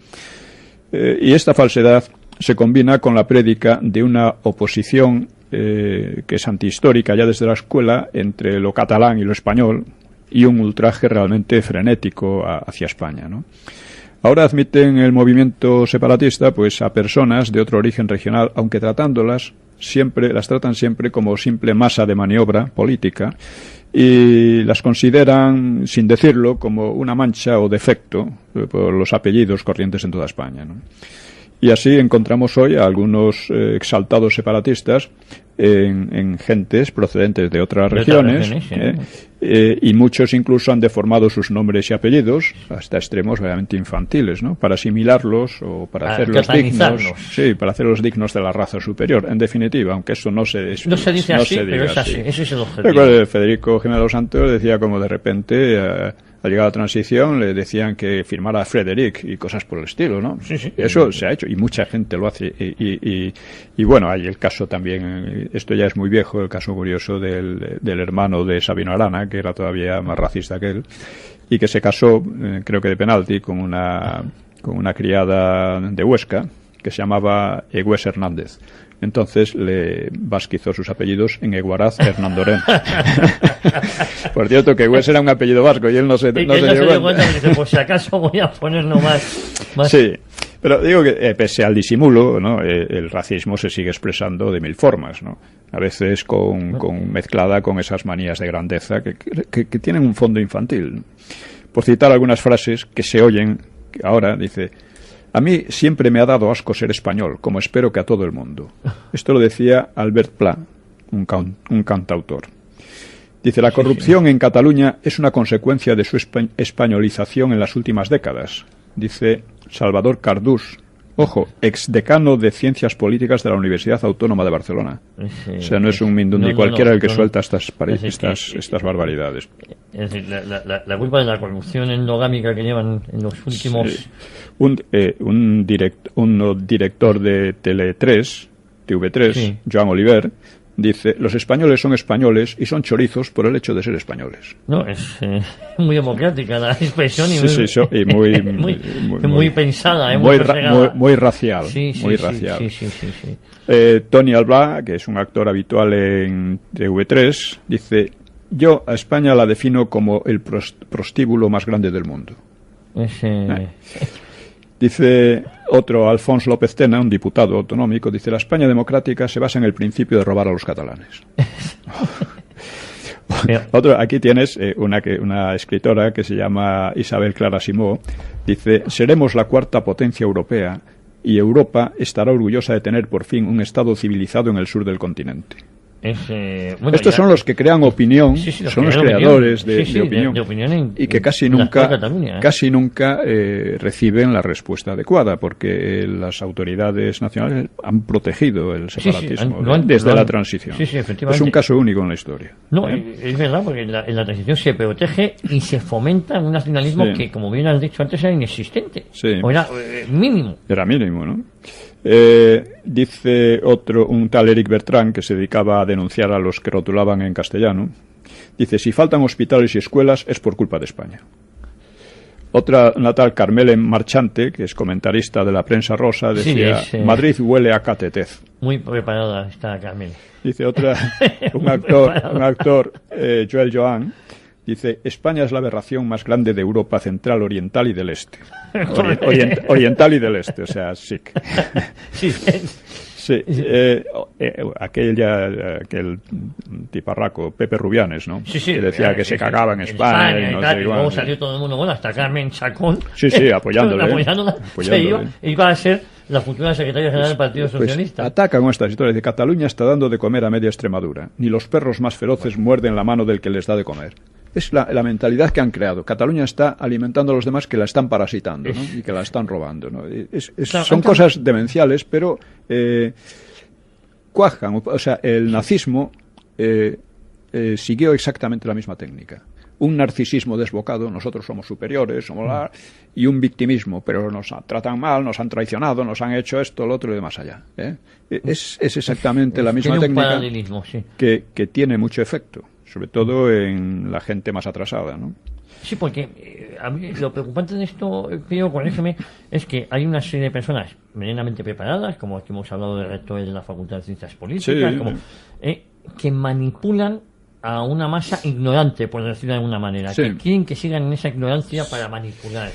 Y esta falsedad se combina con la prédica de una oposición que es antihistórica ya desde la escuela entre lo catalán y lo español, y un ultraje realmente frenético hacia España, ¿no? Ahora admiten el movimiento separatista pues a personas de otro origen regional, aunque las tratan siempre como simple masa de maniobra política, y las consideran, sin decirlo, como una mancha o defecto por los apellidos corrientes en toda España, ¿no? Y así encontramos hoy a algunos exaltados separatistas en gentes procedentes de otras regiones, y muchos incluso han deformado sus nombres y apellidos hasta extremos realmente infantiles, ¿no? Para asimilarlos o para hacerlos dignos, para hacerlos dignos de la raza superior. En definitiva, aunque eso no se dice así, pero es así. Ese es el objetivo. Recuerdo, Federico Jiménez dos Santos decía como de repente al llegar a la transición le decían que firmara Frederic y cosas por el estilo, ¿no? Sí. Eso se ha hecho y mucha gente lo hace. Y bueno, hay el caso también, esto ya es muy viejo, el caso curioso del hermano de Sabino Arana, que era todavía más racista que él, y que se casó, creo que de penalti, con una criada de Huesca que se llamaba Egués Hernández. Entonces le vasquizó sus apellidos en Eguaraz Hernandorén. Por cierto, que Egués era un apellido vasco y él no se dio cuenta. Dice, por si acaso voy a poner nomás. Sí, pero digo que pese al disimulo, ¿no? El racismo se sigue expresando de mil formas, ¿no? A veces mezclada con esas manías de grandeza que tienen un fondo infantil. Por citar algunas frases que se oyen ahora, dice: a mí siempre me ha dado asco ser español, como espero que a todo el mundo. Esto lo decía Albert Pla, un cantautor. Dice: la corrupción en Cataluña es una consecuencia de su españolización en las últimas décadas. Dice Salvador Cardús, ojo, exdecano de Ciencias Políticas de la Universidad Autónoma de Barcelona. O sea, no es un mindundi cualquiera el que suelta estas barbaridades. Es decir, la culpa de la corrupción endogámica que llevan en los últimos... Sí. Un director de Tele3, TV3, Joan Oliver, dice: los españoles son españoles y son chorizos por el hecho de ser españoles. No, es muy democrática la expresión y muy pensada, muy racial. Muy racial. Tony Albá, que es un actor habitual en TV3, dice: yo a España la defino como el prostíbulo más grande del mundo. Dice otro, Alfons López Tena, un diputado autonómico, dice: la España democrática se basa en el principio de robar a los catalanes. Aquí tienes una escritora que se llama Isabel Clara Simó, dice: seremos la cuarta potencia europea y Europa estará orgullosa de tener por fin un Estado civilizado en el sur del continente. Estos son los que crean opinión, son los creadores de opinión, y que casi nunca reciben la respuesta adecuada, porque las autoridades nacionales han protegido el separatismo desde la transición. Es un caso único en la historia. No, es verdad, porque en la transición se protege y se fomenta un nacionalismo que, como bien has dicho antes, era inexistente. O era mínimo. Era mínimo, ¿no? Dice un tal Eric Bertrand, que se dedicaba a denunciar a los que rotulaban en castellano, dice: si faltan hospitales y escuelas es por culpa de España. Otra, una tal Carmelen Marchante, que es comentarista de la prensa rosa, decía, Sí, Madrid huele a catetez. Muy preparada está Carmel. Dice otra, un actor Joel Joan, dice, España es la aberración más grande de Europa Central, Oriental y del Este. Oriental y del Este, o sea, SIC. Sí, Sí, aquel tiparraco, Pepe Rubianes, ¿no? sí, que decía que se cagaba en España. Y no sé y luego salió todo el mundo, bueno, hasta Carmen Chacón. Sí, sí, apoyándola. Se iba a ser la futura secretaria general del Partido Socialista. Atacan estas historias de Cataluña está dando de comer a media Extremadura. Ni los perros más feroces muerden la mano del que les da de comer. Es la mentalidad que han creado. Cataluña está alimentando a los demás que la están parasitando, ¿no? Y que la están robando, ¿no? Son cosas demenciales, pero cuajan. O sea, el nazismo siguió exactamente la misma técnica. Un narcisismo desbocado, nosotros somos superiores, y un victimismo, pero nos tratan mal, nos han traicionado, nos han hecho esto, lo otro y de más allá. Es exactamente la misma técnica sí. que tiene mucho efecto, sobre todo en la gente más atrasada, ¿no? Sí, porque a mí lo preocupante de esto, creo, corrígeme, es que hay una serie de personas medianamente preparadas, como aquí hemos hablado de rectores de la Facultad de Ciencias Políticas, que manipulan a una masa ignorante, por decirlo de alguna manera, que quieren que sigan en esa ignorancia para manipular.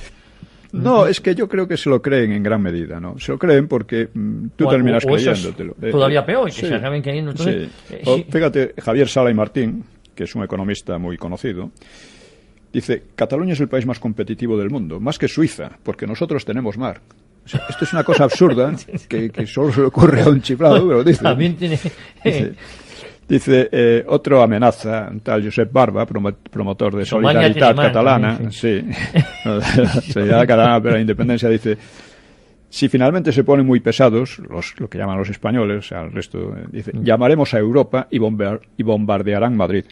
No, es que yo creo que se lo creen en gran medida, ¿no? Se lo creen porque tú terminas creyéndotelo. Todavía peor, que se acaben creyendo. Entonces, fíjate, Javier Sala y Martín, que es un economista muy conocido, dice, Cataluña es el país más competitivo del mundo, más que Suiza, porque nosotros tenemos mar. O sea, esto es una cosa absurda que solo se le ocurre a un chiflado, pero dice. También tiene... Dice, otro amenaza, un tal Josep Barba, promotor de Solidaritat Catalana, Solidaridad Catalana para la Independencia, dice, si finalmente se ponen muy pesados, lo que llaman los españoles, o sea, el resto, dice, llamaremos a Europa y bombardearán Madrid.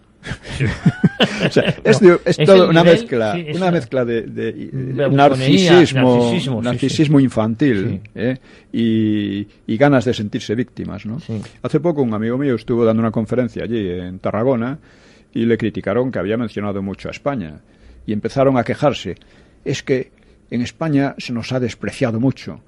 O sea, es todo una mezcla, de narcisismo infantil, y ganas de sentirse víctimas, ¿no? Sí. Hace poco un amigo mío estuvo dando una conferencia allí en Tarragona y le criticaron que había mencionado mucho a España y empezaron a quejarse. Es que en España se nos ha despreciado mucho,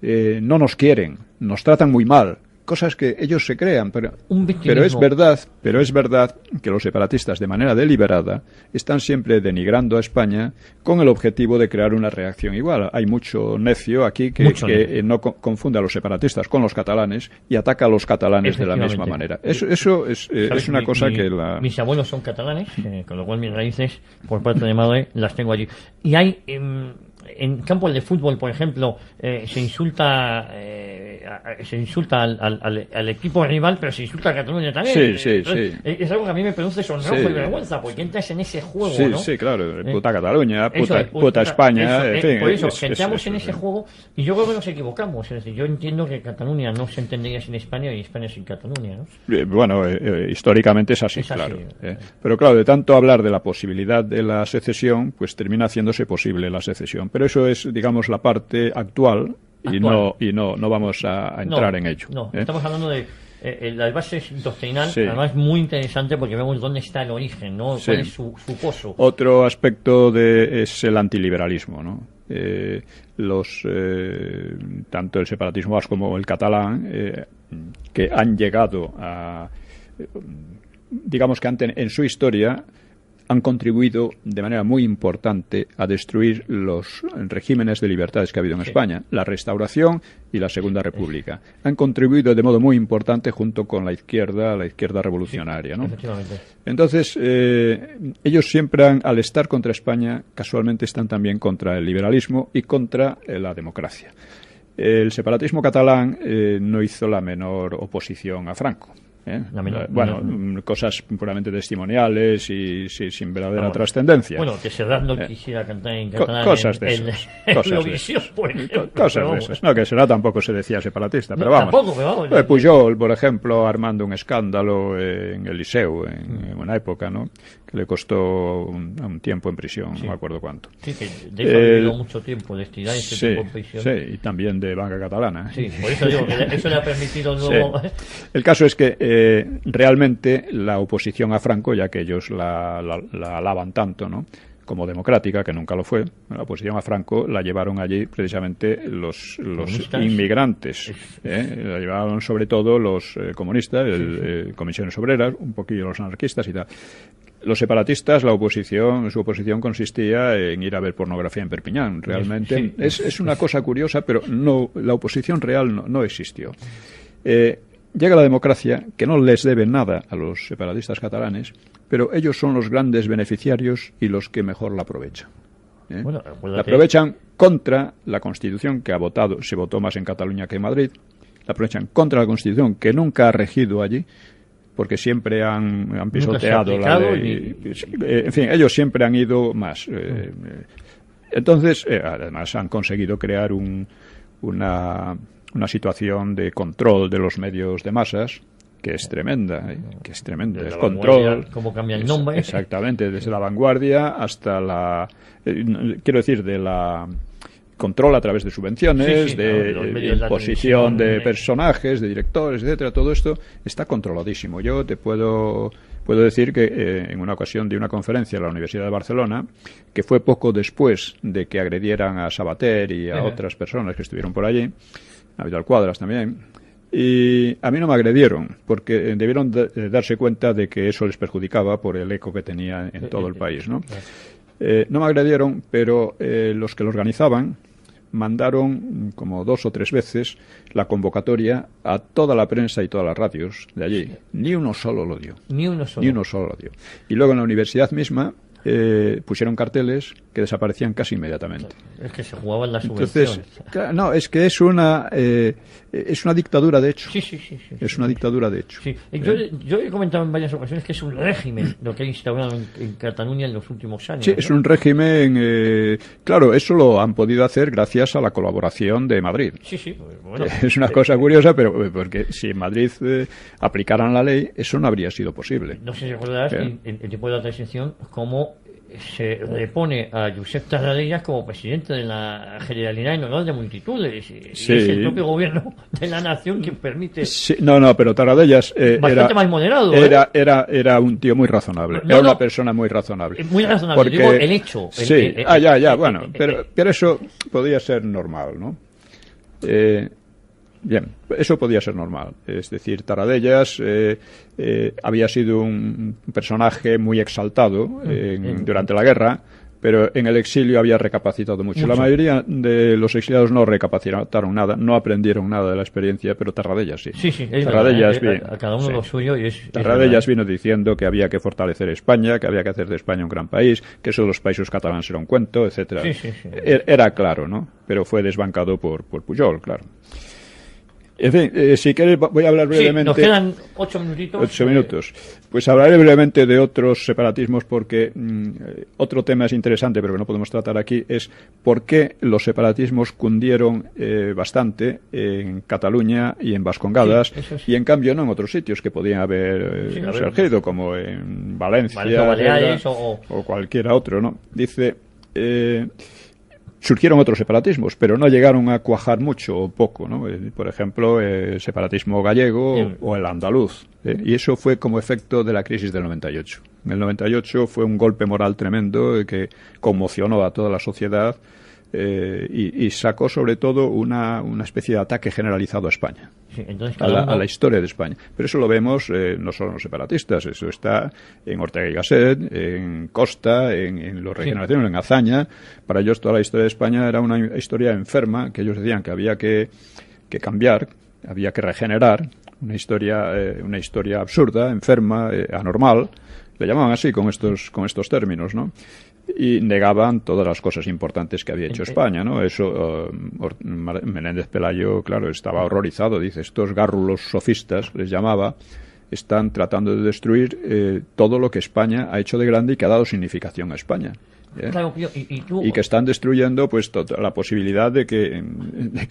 no nos quieren, nos tratan muy mal. Cosas que ellos se crean, pero es verdad que los separatistas de manera deliberada están siempre denigrando a España con el objetivo de crear una reacción igual. Hay mucho necio aquí que no confunde a los separatistas con los catalanes y ataca a los catalanes de la misma manera. Eso es una cosa que mis abuelos son catalanes, con lo cual mis raíces por parte de madre las tengo allí. Y hay en campos de fútbol, por ejemplo, se insulta al equipo rival, pero se insulta a Cataluña también. Sí. Es algo que a mí me produce sonrojo y vergüenza, porque entras en ese juego, ¿no? Sí, claro, puta Cataluña, puta España, en fin. Por eso, entramos en ese juego y yo creo que nos equivocamos. Es decir, yo entiendo que Cataluña no se entendería sin España y España sin Cataluña, ¿no? Bueno, históricamente es así, claro. Pero claro, de tanto hablar de la posibilidad de la secesión, pues termina haciéndose posible la secesión. Pero eso es, digamos, la parte actual. Y no vamos a entrar en ello. No, estamos hablando de las bases doctrinal, además muy interesante porque vemos dónde está el origen, ¿no? Cuál es su pozo. Otro aspecto es el antiliberalismo, ¿no? Tanto el separatismo vasco como el catalán, que han llegado a, digamos que en su historia han contribuido de manera muy importante a destruir los regímenes de libertades que ha habido en España, la Restauración y la Segunda República. Han contribuido de modo muy importante junto con la izquierda revolucionaria, ¿no? Efectivamente. Entonces, ellos siempre al estar contra España, casualmente están también contra el liberalismo y contra la democracia. El separatismo catalán no hizo la menor oposición a Franco. Cosas puramente testimoniales y sin verdadera trascendencia. Bueno, que Serrat no quisiera cantar en catalán. Cosas de esas. Cosas de esas. No, que Serrat tampoco se decía separatista, pero vamos. Pujol, por ejemplo, armando un escándalo en el Liceu, en una época, ¿no? Que le costó un tiempo en prisión, no me acuerdo cuánto. Sí, que de eso ha vivido mucho tiempo, de estirar ese tiempo en prisión. Sí, y también de banca catalana. Sí, por eso digo que eso le ha permitido luego... El caso es que realmente la oposición a Franco, ya que ellos la alaban tanto, ¿no? como democrática, que nunca lo fue. La oposición a Franco la llevaron allí precisamente los inmigrantes. La llevaron sobre todo los comunistas, comisiones obreras, un poquillo los anarquistas y tal. Los separatistas, su oposición consistía en ir a ver pornografía en Perpiñán. Realmente es una cosa curiosa, pero no, la oposición real no existió. Llega la democracia, que no les debe nada a los separatistas catalanes, pero ellos son los grandes beneficiarios y los que mejor la aprovechan. Bueno, la aprovechan contra la Constitución que se votó más en Cataluña que en Madrid, la aprovechan contra la Constitución que nunca ha regido allí, porque siempre han pisoteado la ley. En fin, ellos siempre han ido más. Entonces, además han conseguido crear una situación de control de los medios de masas que es tremenda, es control. ¿Cómo cambia el nombre? Exactamente, desde la vanguardia hasta control a través de subvenciones, de imposición de personajes, de directores, etcétera. Todo esto está controladísimo. Yo te puedo decir que en una ocasión de una conferencia en la Universidad de Barcelona, que fue poco después de que agredieran a Sabater y a otras personas que estuvieron por allí, a Vidal Cuadras también, y a mí no me agredieron, porque debieron darse cuenta de que eso les perjudicaba por el eco que tenía en todo el país, ¿no? No me agredieron, pero los que lo organizaban mandaron como 2 o 3 veces la convocatoria a toda la prensa y todas las radios de allí. Ni uno solo lo dio. Ni uno solo lo dio. Y luego en la universidad misma pusieron carteles que desaparecían casi inmediatamente. Es que se jugaban las subvenciones. Entonces, no, es que es una dictadura de hecho. Sí. Es una dictadura de hecho. Sí. Yo he comentado en varias ocasiones que es un régimen lo que ha instaurado en Cataluña en los últimos años. Sí, ¿no? es un régimen. Claro, eso lo han podido hacer gracias a la colaboración de Madrid. Sí. Bueno, es una cosa curiosa, pero porque si en Madrid aplicaran la ley, eso no habría sido posible. No sé si recordarás en el tiempo de la transición cómo se repone a Josep Tarradellas como presidente de la Generalidad en honor de multitudes. Es el propio gobierno de la nación quien permite. Sí, pero Tarradellas bastante más moderado. Era un tío muy razonable. Era una persona muy razonable. Muy razonable. Porque, digo el hecho. Bueno, pero eso podía ser normal, ¿no? Bien, eso podía ser normal. Es decir, Tarradellas había sido un personaje muy exaltado durante la guerra, pero en el exilio había recapacitado mucho. La mayoría de los exiliados no recapacitaron nada, no aprendieron nada de la experiencia, pero Tarradellas sí. Sí, Tarradellas a cada uno lo suyo. Tarradellas vino diciendo que había que fortalecer España, que había que hacer de España un gran país, que eso de los países catalanes era un cuento, etcétera. Sí. Era claro, ¿no? Pero fue desbancado por Pujol, claro. En fin, si quieres voy a hablar brevemente. Sí, nos quedan 8 minutitos. 8 minutos. Pues hablaré brevemente de otros separatismos porque otro tema es interesante, pero que no podemos tratar aquí, es por qué los separatismos cundieron bastante en Cataluña y en Vascongadas, y en cambio no en otros sitios que podían haber surgido, como en Valencia Baleares o cualquiera otro, ¿no? Dice... surgieron otros separatismos, pero no llegaron a cuajar mucho o poco, ¿no? Por ejemplo, el separatismo gallego o el andaluz. Y eso fue como efecto de la crisis del 98. En el 98 fue un golpe moral tremendo que conmocionó a toda la sociedad y sacó sobre todo una especie de ataque generalizado a España. Sí, entonces a la historia de España. Pero eso lo vemos no solo en los separatistas, eso está en Ortega y Gasset, en Costa, en los regeneraciones, en Azaña. Para ellos toda la historia de España era una historia enferma, que ellos decían que había que cambiar, había que regenerar, una historia absurda, enferma, anormal. Le llamaban así con estos términos, ¿no? Y negaban todas las cosas importantes que había hecho España, ¿no? Eso Menéndez Pelayo, claro, estaba horrorizado. Dice, estos gárrulos sofistas, les llamaba, están tratando de destruir todo lo que España ha hecho de grande y que ha dado significación a España. Claro, y que están destruyendo pues la posibilidad de que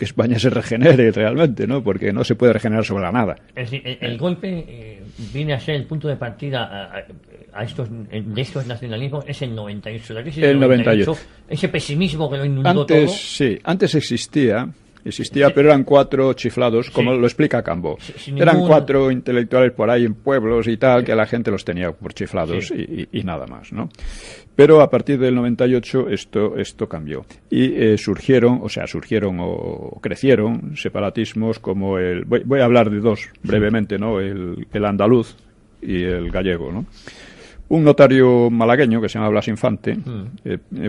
España se regenere realmente, ¿no? Porque no se puede regenerar sobre la nada. Es decir, el golpe viene a ser el punto de partida de estos nacionalismos, es el 98, la crisis del 98, ese pesimismo que lo inundó todo. Sí, antes existía Existía, pero eran 4 chiflados, como lo explica Cambó. Eran 4 intelectuales por ahí en pueblos y tal, que la gente los tenía por chiflados y nada más, ¿no? Pero a partir del 98 esto cambió. Y surgieron o crecieron separatismos como el... Voy a hablar de 2 brevemente, ¿no? El andaluz y el gallego, ¿no? Un notario malagueño que se llama Blas Infante,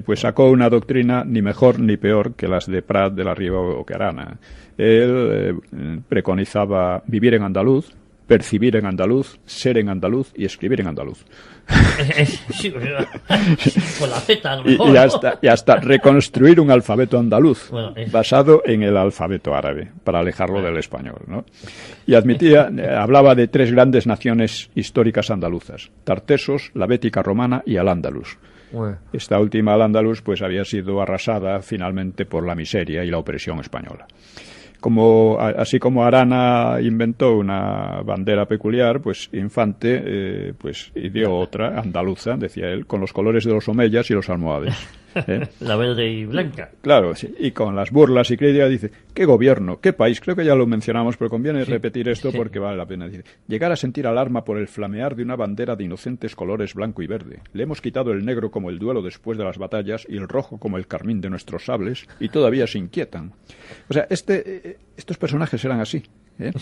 pues sacó una doctrina ni mejor ni peor que las de Prat, de la Riba o que Arana. Él preconizaba vivir en andaluz, percibir en andaluz, ser en andaluz y escribir en andaluz. Sí, con la Z a lo mejor, y hasta reconstruir un alfabeto andaluz basado en el alfabeto árabe para alejarlo del español, ¿no? Y hablaba de 3 grandes naciones históricas andaluzas: Tartesos, la Bética romana y al-Ándalus. Esta última, al-Ándalus, pues había sido arrasada finalmente por la miseria y la opresión española. Así como Arana inventó una bandera peculiar, pues Infante pues ideó otra, andaluza, decía él, con los colores de los omeyas y los almohades. La verde y blanca. Claro, sí, y con las burlas y críticas dice, ¿qué gobierno? ¿Qué país? Creo que ya lo mencionamos, pero conviene repetir esto porque vale la pena decir. Llegar a sentir alarma por el flamear de una bandera de inocentes colores blanco y verde. Le hemos quitado el negro como el duelo después de las batallas y el rojo como el carmín de nuestros sables y todavía se inquietan. O sea, estos personajes eran así, ¿eh?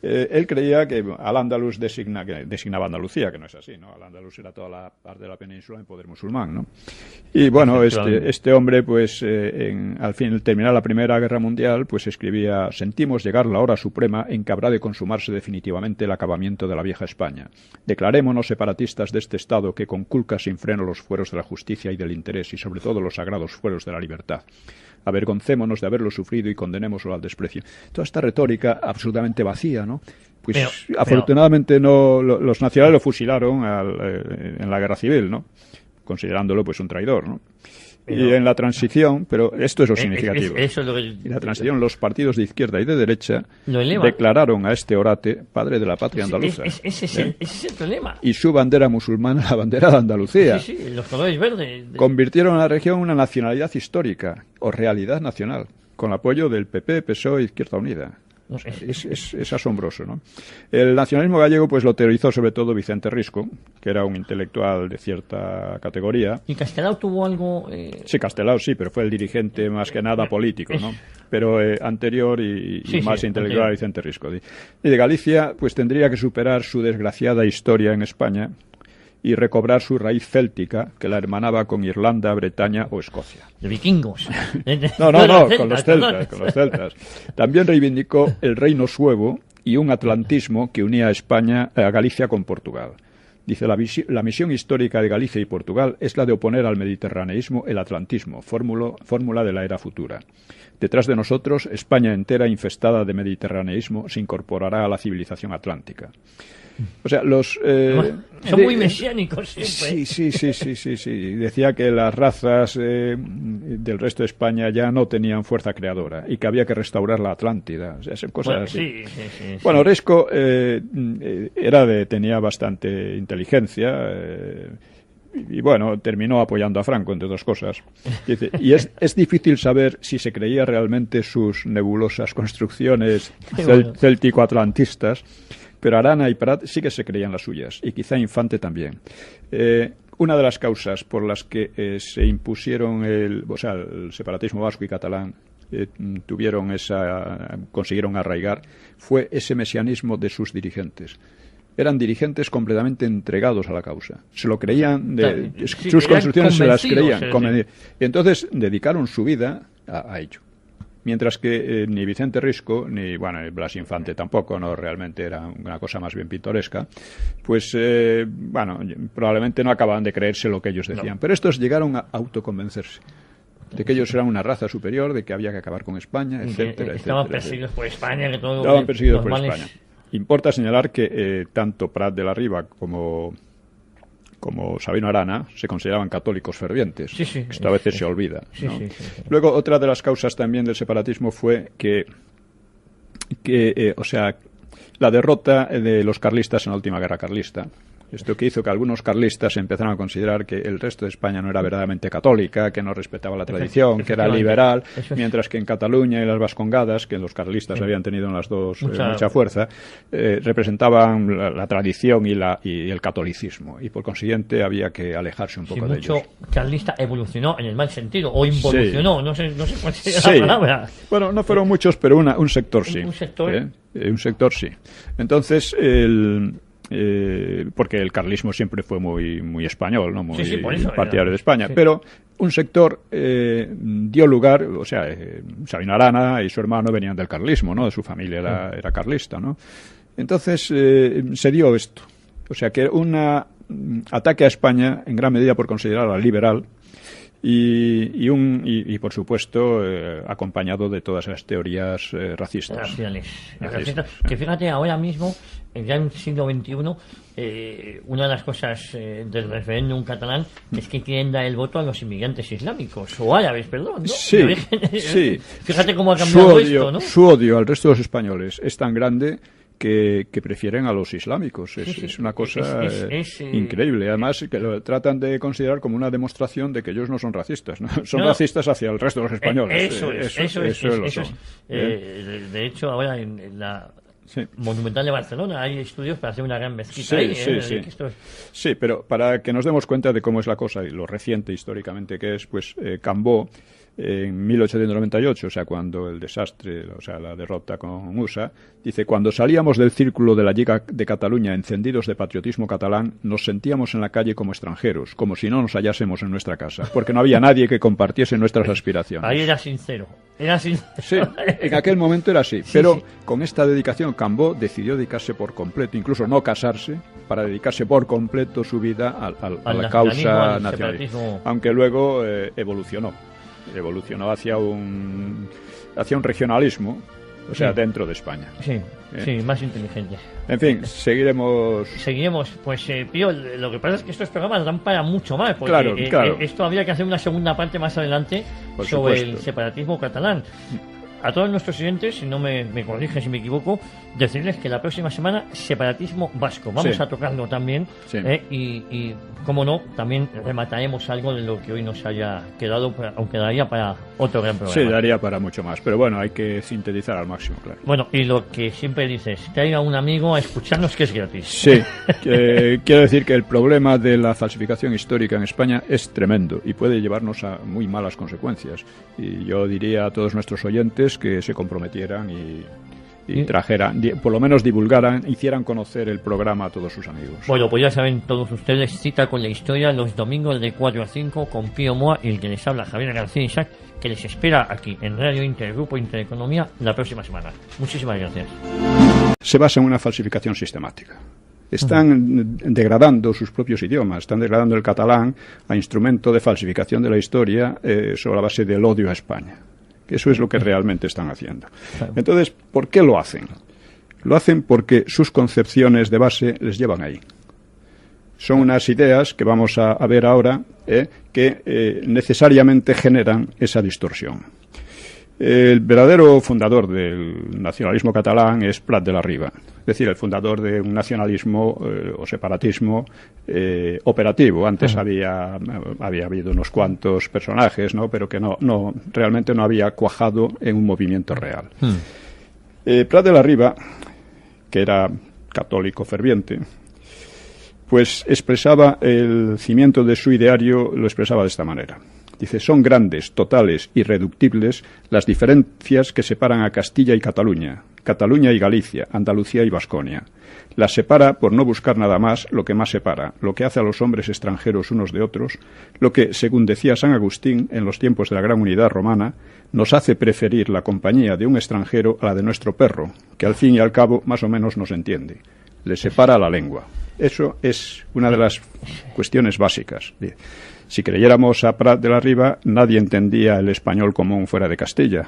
Él creía que al-Ándalus designaba Andalucía, que no es así, ¿no? Al-Ándalus era toda la parte de la península en poder musulmán, ¿no? Y bueno, este hombre, pues, al terminar la Primera Guerra Mundial, pues escribía: sentimos llegar la hora suprema en que habrá de consumarse definitivamente el acabamiento de la vieja España. Declarémonos separatistas de este Estado que conculca sin freno los fueros de la justicia y del interés y sobre todo los sagrados fueros de la libertad. Avergoncémonos de haberlo sufrido y condenémoslo al desprecio. Toda esta retórica absolutamente vacía, ¿no? Pues afortunadamente no, los nacionales lo fusilaron en la guerra civil, ¿no? Considerándolo pues un traidor, ¿no? Y en la transición, pero esto es lo significativo. Eso es lo que... En la transición, los partidos de izquierda y de derecha declararon a este orate padre de la patria andaluza. Ese es el problema. Y su bandera musulmana, la bandera de Andalucía. Sí, los colores verdes. Convirtieron a la región en una nacionalidad histórica o realidad nacional, con apoyo del PP, PSOE e Izquierda Unida. O sea, es asombroso, ¿no? El nacionalismo gallego pues lo teorizó sobre todo Vicente Risco, que era un intelectual de cierta categoría. ¿Y Castelao tuvo algo...? Sí, Castelao sí, pero fue el dirigente más que nada político, ¿no? Pero anterior y más intelectual a Vicente Risco. Y de Galicia pues tendría que superar su desgraciada historia en España y recobrar su raíz céltica, que la hermanaba con Irlanda, Bretaña o Escocia. De vikingos. No, con los celtas. También reivindicó el reino suevo y un atlantismo que unía a Galicia con Portugal. Dice, la misión histórica de Galicia y Portugal es la de oponer al mediterraneísmo el atlantismo, fórmula de la era futura. Detrás de nosotros, España entera infestada de mediterraneísmo se incorporará a la civilización atlántica. O sea, son muy mesiánicos siempre. Sí. Decía que las razas del resto de España ya no tenían fuerza creadora y que había que restaurar la Atlántida. O sea, son cosas así. Bueno, Risco tenía bastante inteligencia y bueno, terminó apoyando a Franco, entre otras cosas. Dice, y es difícil saber si se creía realmente sus nebulosas construcciones céltico-atlantistas, pero Arana y Prat sí que se creían las suyas, y quizá Infante también. Una de las causas por las que se impusieron el separatismo vasco y catalán, consiguieron arraigar, fue ese mesianismo de sus dirigentes. Eran dirigentes completamente entregados a la causa. Se lo creían, sus construcciones se las creían. Y entonces dedicaron su vida a ello. Mientras que ni Vicente Risco, ni Blas Infante tampoco, no, realmente era una cosa más bien pintoresca, pues probablemente no acababan de creerse lo que ellos decían. Pero estos llegaron a autoconvencerse de que ellos eran una raza superior, de que había que acabar con España, etcétera. Estaban perseguidos por España. Estaban perseguidos por España. Importa señalar que tanto Prat de la Riba como Sabino Arana se consideraban católicos fervientes. Esto a veces se olvida, ¿no? Luego, otra de las causas también del separatismo fue que la derrota de los carlistas en la última guerra carlista, Esto que hizo que algunos carlistas empezaran a considerar que el resto de España no era verdaderamente católica, que no respetaba la tradición, que era liberal, mientras que en Cataluña y las Vascongadas, que los carlistas habían tenido en las dos mucha fuerza, representaban la tradición y el catolicismo, y por consiguiente había que alejarse un poco de ellos. Mucho carlista evolucionó en el mal sentido, o involucionó, no sé cuál sería la palabra. Bueno, no fueron muchos, pero un sector sí. Un sector. Un sector sí. Entonces, porque el carlismo siempre fue muy español, ¿no? Muy partidario de España, pero un sector dio lugar, o sea, Sabino Arana y su hermano venían del carlismo, ¿no? De su familia era carlista, ¿no? Entonces se dio esto, o sea, que un ataque a España en gran medida por considerarla liberal y por supuesto acompañado de todas las teorías racistas. Que fíjate, ahora mismo ya en el siglo XXI una de las cosas del referéndum catalán es que quieren dar el voto a los inmigrantes islámicos o árabes, perdón, ¿no? Sí. Fíjate cómo ha cambiado esto, ¿no? Su odio al resto de los españoles es tan grande que prefieren a los islámicos. Es una cosa increíble. Además, que lo tratan de considerar como una demostración de que ellos no son racistas, ¿no? Son racistas hacia el resto de los españoles. De hecho, ahora en la Monumental de Barcelona hay estudios para hacer una gran mezquita. Sí, pero para que nos demos cuenta de cómo es la cosa y lo reciente históricamente que es, pues Cambó en 1898, o sea, cuando el desastre, o sea, la derrota con USA, dice: cuando salíamos del círculo de la Lliga de Cataluña encendidos de patriotismo catalán, nos sentíamos en la calle como extranjeros, como si no nos hallásemos en nuestra casa, porque no había nadie que compartiese nuestras aspiraciones. Ahí era sincero. Sí, en aquel momento era así, pero con esta dedicación Cambó decidió dedicarse por completo, incluso no casarse, para dedicarse por completo su vida a la causa nacionalista, aunque luego evolucionó hacia un regionalismo, o sea, dentro de España. Sí, más inteligente. En fin, seguiremos, pues Pío, lo que pasa es que estos programas dan para mucho más, porque claro. Esto habría que hacer una segunda parte más adelante sobre el separatismo catalán. A todos nuestros oyentes, si no me corrigen si me equivoco, decirles que la próxima semana separatismo vasco. Vamos a tocarlo también y, como no, también remataremos algo de lo que hoy nos haya quedado, aunque daría para otro gran programa. Sí, daría para mucho más, pero bueno, hay que sintetizar al máximo, claro. Bueno, y lo que siempre dices, traiga un amigo a escucharnos, que es gratis. Sí, quiero decir que el problema de la falsificación histórica en España es tremendo y puede llevarnos a muy malas consecuencias. Y yo diría a todos nuestros oyentes que se comprometieran y trajeran, por lo menos divulgaran, hicieran conocer el programa a todos sus amigos. Bueno, pues ya saben todos ustedes, cita con la historia los domingos de 4 a 5 con Pío Moa y el que les habla, Javier García Isaac, que les espera aquí en Radio Intergrupo Intereconomía la próxima semana. Muchísimas gracias. Se basa en una falsificación sistemática. Están degradando sus propios idiomas, están degradando el catalán a instrumento de falsificación de la historia sobre la base del odio a España. Eso es lo que realmente están haciendo. Entonces, ¿por qué lo hacen? Lo hacen porque sus concepciones de base les llevan ahí. Son unas ideas que vamos a ver ahora que necesariamente generan esa distorsión. El verdadero fundador del nacionalismo catalán es Prat de la Riba, es decir, el fundador de un nacionalismo o separatismo operativo. Antes había habido unos cuantos personajes, ¿no? Pero que realmente no había cuajado en un movimiento real. Prat de la Riba, que era católico ferviente, pues expresaba el cimiento de su ideario, lo expresaba de esta manera. Dice: son grandes, totales, irreductibles las diferencias que separan a Castilla y Cataluña, Cataluña y Galicia, Andalucía y Vasconia. Las separa, por no buscar nada más, lo que más separa, lo que hace a los hombres extranjeros unos de otros, lo que, según decía San Agustín en los tiempos de la Gran Unidad Romana, nos hace preferir la compañía de un extranjero a la de nuestro perro, que al fin y al cabo más o menos nos entiende. Le separa la lengua. Eso es una de las cuestiones básicas. Si creyéramos a Prat de la Riba, nadie entendía el español común fuera de Castilla,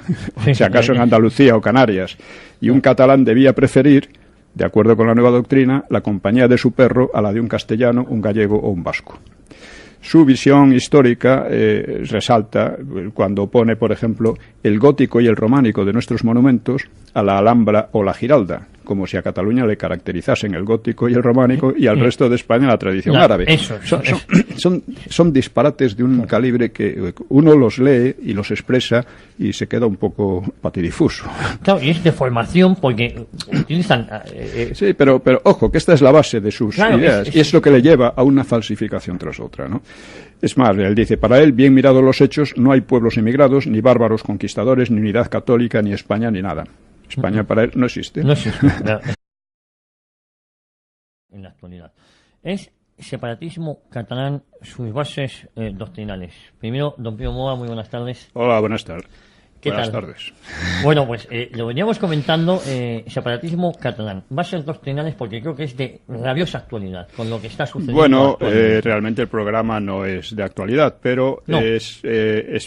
si acaso en Andalucía o Canarias, y un catalán debía preferir, de acuerdo con la nueva doctrina, la compañía de su perro a la de un castellano, un gallego o un vasco. Su visión histórica resalta cuando pone, por ejemplo, el gótico y el románico de nuestros monumentos a la Alhambra o la Giralda, como si a Cataluña le caracterizasen el gótico y el románico y al resto de España la tradición árabe. Son disparates de un calibre que uno los lee y los expresa y se queda un poco patidifuso. Claro, y es de formación porque utilizan... Sí, pero ojo, que esta es la base de sus ideas y es lo que le lleva a una falsificación tras otra, ¿no? Es más, él dice, para él, bien mirados los hechos, no hay pueblos emigrados, ni bárbaros conquistadores, ni unidad católica, ni España, ni nada. España para él no existe. No existe. En la actualidad. Es separatismo catalán, sus bases doctrinales. Primero, don Pío Moa, muy buenas tardes. Hola, buenas tardes. Buenas tardes. Bueno, pues lo veníamos comentando, separatismo catalán. Bases doctrinales porque creo que es de rabiosa actualidad con lo que está sucediendo. Bueno, realmente el programa no es de actualidad, pero no. Es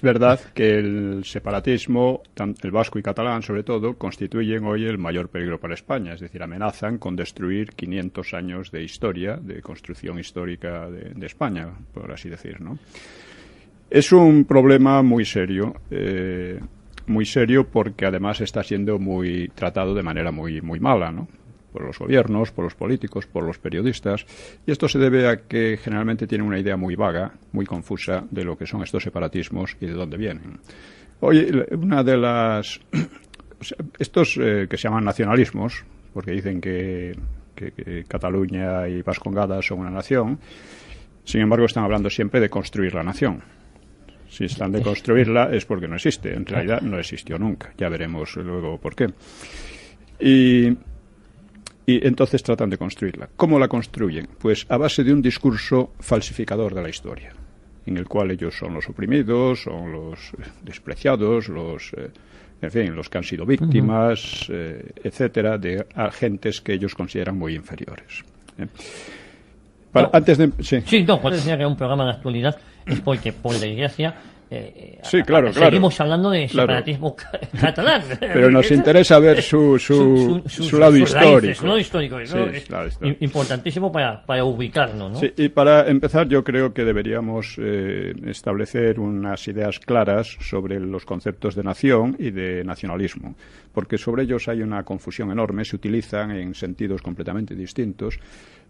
verdad que el separatismo, el vasco y catalán sobre todo, constituyen hoy el mayor peligro para España. Es decir, amenazan con destruir 500 años de historia, de construcción histórica de España, por así decir, ¿no? Es un problema muy serio porque además está siendo muy tratado de manera muy mala, ¿no? Por los gobiernos, por los políticos, por los periodistas, y esto se debe a que generalmente tienen una idea muy vaga, muy confusa de lo que son estos separatismos y de dónde vienen. Hoy, una de las... estos que se llaman nacionalismos, porque dicen que Cataluña y Vascongada son una nación, sin embargo están hablando siempre de construir la nación. Si están de construirla es porque no existe. En realidad no existió nunca. Ya veremos luego por qué. Y entonces tratan de construirla. ¿Cómo la construyen? Pues a base de un discurso falsificador de la historia, en el cual ellos son los oprimidos, son los despreciados, en fin, los que han sido víctimas, etcétera, de agentes que ellos consideran muy inferiores. Antes de... cuando decía que era un programa de actualidad es porque, por desgracia, seguimos hablando de separatismo catalán. Pero nos interesa ver su lado histórico. Su lado histórico, es importantísimo para ubicarnos, ¿no? Sí, y para empezar yo creo que deberíamos establecer unas ideas claras sobre los conceptos de nación y de nacionalismo, porque sobre ellos hay una confusión enorme, se utilizan en sentidos completamente distintos.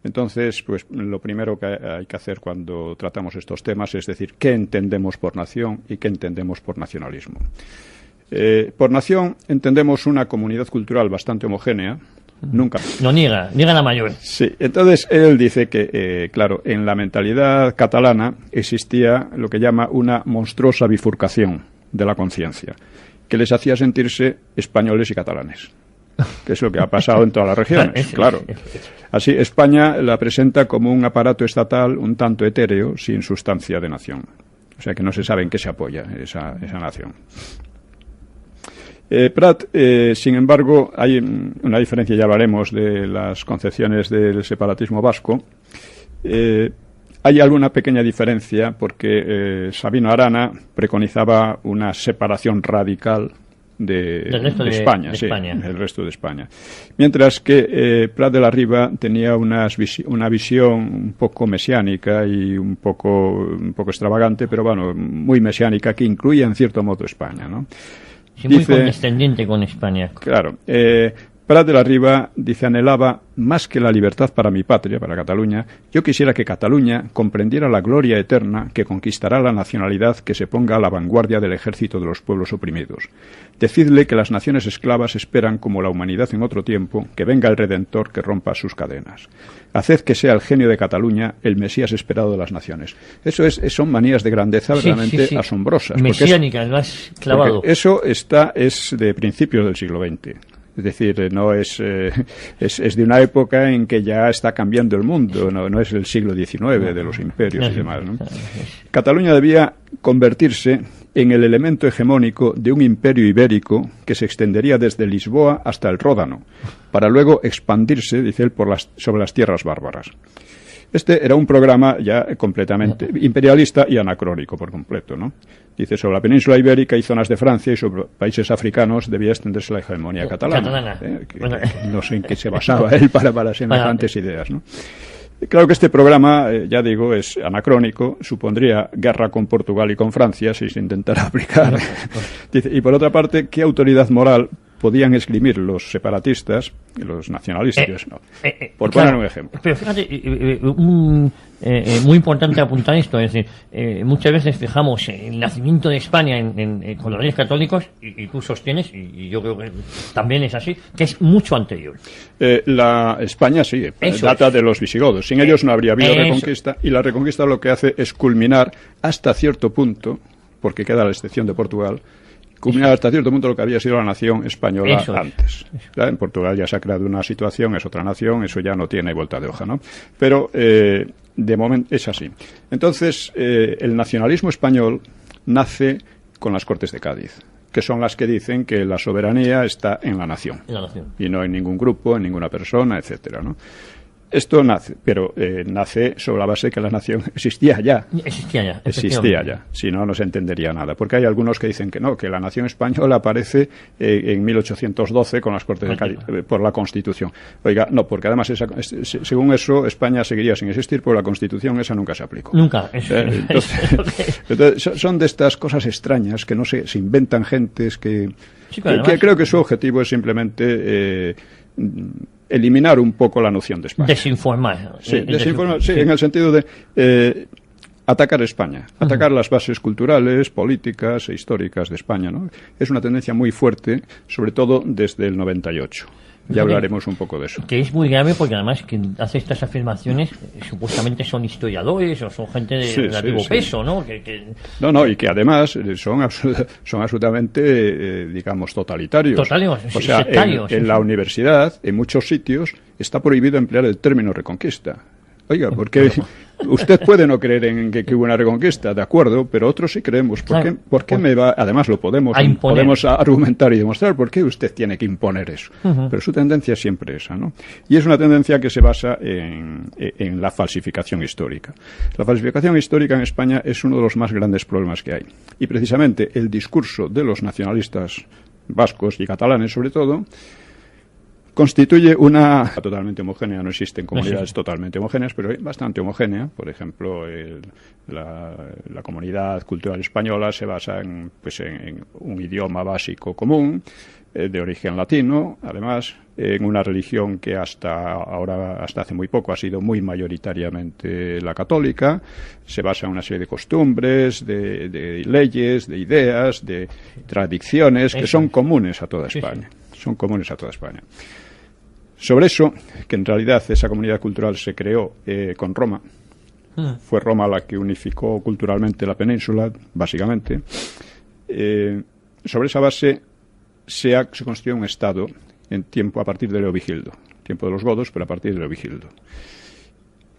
Entonces, pues lo primero que hay que hacer cuando tratamos estos temas es decir qué entendemos por nación y qué entendemos por nacionalismo. Por nación entendemos una comunidad cultural bastante homogénea. Nunca. No niega la mayor. Sí, entonces él dice que, claro, en la mentalidad catalana existía lo que llama una monstruosa bifurcación de la conciencia, que les hacía sentirse españoles y catalanes. Que es lo que ha pasado en todas las regiones, claro. Así, España la presenta como un aparato estatal un tanto etéreo, sin sustancia de nación. O sea que no se sabe en qué se apoya esa nación. Prat, sin embargo, hay una diferencia, ya hablaremos de las concepciones del separatismo vasco. Hay alguna pequeña diferencia porque Sabino Arana preconizaba una separación radical de España, el resto de España. Mientras que Prat de la Riba tenía una visión un poco mesiánica y un poco extravagante, pero bueno, muy mesiánica, que incluía en cierto modo España, ¿no? Sí, muy condescendiente con España. Claro. Prat de la Riba dice: anhelaba más que la libertad para mi patria, para Cataluña. Yo quisiera que Cataluña comprendiera la gloria eterna que conquistará la nacionalidad que se ponga a la vanguardia del ejército de los pueblos oprimidos. Decidle que las naciones esclavas esperan, como la humanidad en otro tiempo, que venga el Redentor que rompa sus cadenas. Haced que sea el genio de Cataluña el Mesías esperado de las naciones. Son manías de grandeza realmente asombrosas. Mesiánicas, lo has clavado. Eso es de principios del siglo XX. Es decir, no es de una época en que ya está cambiando el mundo, no es el siglo XIX de los imperios y demás, ¿no? Cataluña debía convertirse en el elemento hegemónico de un imperio ibérico que se extendería desde Lisboa hasta el Ródano, para luego expandirse, dice él, sobre las tierras bárbaras. Este era un programa ya completamente imperialista y anacrónico por completo, ¿no? Dice, sobre la península ibérica y zonas de Francia y sobre países africanos debía extenderse la hegemonía catalana. No sé en qué se basaba él para semejantes ideas, ¿no? Claro que este programa, ya digo, es anacrónico, supondría guerra con Portugal y con Francia si se intentara aplicar. Dice, y por otra parte, ¿qué autoridad moral podían esgrimir los separatistas, los nacionalistas, ¿no? Por claro, poner un ejemplo. Pero fíjate, muy importante apuntar esto, es decir, muchas veces fijamos el nacimiento de España con los reyes católicos, y tú sostienes, y yo creo que también es así, que es mucho anterior. La España sí, data de los visigodos. Sin ellos no habría habido reconquista, y la reconquista lo que hace es culminar hasta cierto punto, porque queda la excepción de Portugal, culminar hasta cierto punto lo que había sido la nación española antes. En Portugal ya se ha creado una situación, es otra nación, eso ya no tiene vuelta de hoja, ¿no? Pero de momento es así. Entonces, el nacionalismo español nace con las Cortes de Cádiz, que son las que dicen que la soberanía está en la nación, y no en ningún grupo, en ninguna persona, etcétera, ¿no? Esto nace, pero nace sobre la base que la nación existía ya. Existía ya. Si no, no se entendería nada. Porque hay algunos que dicen que no, que la nación española aparece en 1812 con las Cortes de Cádiz, por la Constitución. Oiga, no, porque además, según eso, España seguiría sin existir, porque la Constitución esa nunca se aplicó. Nunca. Entonces, son de estas cosas extrañas que no se inventan gentes que creo que su objetivo es simplemente eliminar un poco la noción de España. Desinformar. Sí, en el sentido de atacar España, atacar las bases culturales, políticas e históricas de España, ¿no? Es una tendencia muy fuerte, sobre todo desde el 98. Ya hablaremos un poco de eso. Que es muy grave porque además quien hace estas afirmaciones supuestamente son historiadores o son gente de relativo peso, ¿no? No, y que además son absolutamente, digamos, totalitarios. Totalitarios, o sea, en la universidad, en muchos sitios, está prohibido emplear el término reconquista. Oiga, porque usted puede no creer en que hubo una reconquista, de acuerdo, pero otros sí creemos. ¿Por qué me va? Además, lo podemos argumentar y demostrar. ¿Por qué usted tiene que imponer eso? Pero su tendencia es siempre esa, ¿no? Y es una tendencia que se basa en la falsificación histórica. La falsificación histórica en España es uno de los más grandes problemas que hay. Y precisamente el discurso de los nacionalistas vascos y catalanes, sobre todo, constituye una totalmente homogénea. No existen comunidades totalmente homogéneas, pero bastante homogénea. Por ejemplo, la comunidad cultural española se basa en un idioma básico común, de origen latino, además, en una religión que hasta hace muy poco ha sido muy mayoritariamente la católica. Se basa en una serie de costumbres, de leyes, de ideas, de tradiciones que son comunes a toda España. Son comunes a toda España. Sobre eso, que en realidad esa comunidad cultural se creó con Roma, fue Roma la que unificó culturalmente la península, básicamente, sobre esa base se construyó un Estado a partir de Leovigildo, tiempo de los godos, pero a partir de Leovigildo.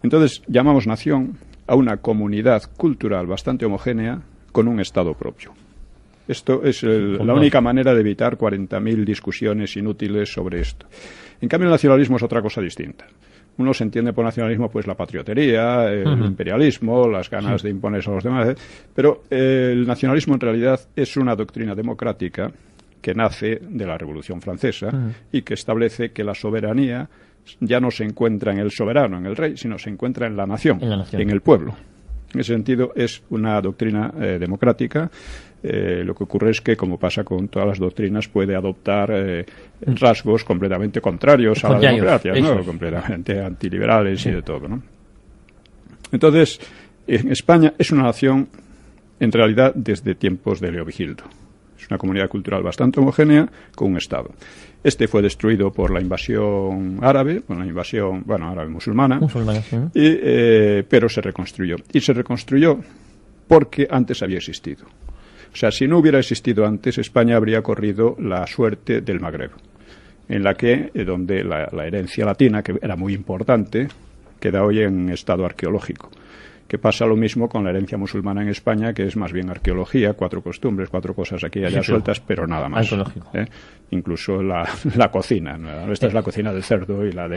Entonces llamamos nación a una comunidad cultural bastante homogénea con un Estado propio. Esto es la única manera de evitar 40.000 discusiones inútiles sobre esto. En cambio, el nacionalismo es otra cosa distinta. Uno se entiende por nacionalismo pues la patriotería, el imperialismo, las ganas de imponerse a los demás, pero el nacionalismo en realidad es una doctrina democrática que nace de la Revolución Francesa y que establece que la soberanía ya no se encuentra en el soberano, en el rey, sino se encuentra en la nación, en el pueblo. En ese sentido, es una doctrina democrática. Lo que ocurre es que, como pasa con todas las doctrinas, puede adoptar rasgos completamente contrarios a la democracia, ¿no? Completamente antiliberales y de todo, ¿no? Entonces, España es una nación, en realidad, desde tiempos de Leovigildo. Es una comunidad cultural bastante homogénea con un Estado. Este fue destruido por la invasión árabe, árabe musulmana, pero se reconstruyó. Y se reconstruyó porque antes había existido. O sea, si no hubiera existido antes, España habría corrido la suerte del Magreb, en la que, donde la herencia latina, que era muy importante, queda hoy en estado arqueológico. Que pasa lo mismo con la herencia musulmana en España, que es más bien arqueología, 4 costumbres, 4 cosas aquí y allá sueltas, pero nada más. Incluso la cocina, ¿no? Esta es la cocina del cerdo y la de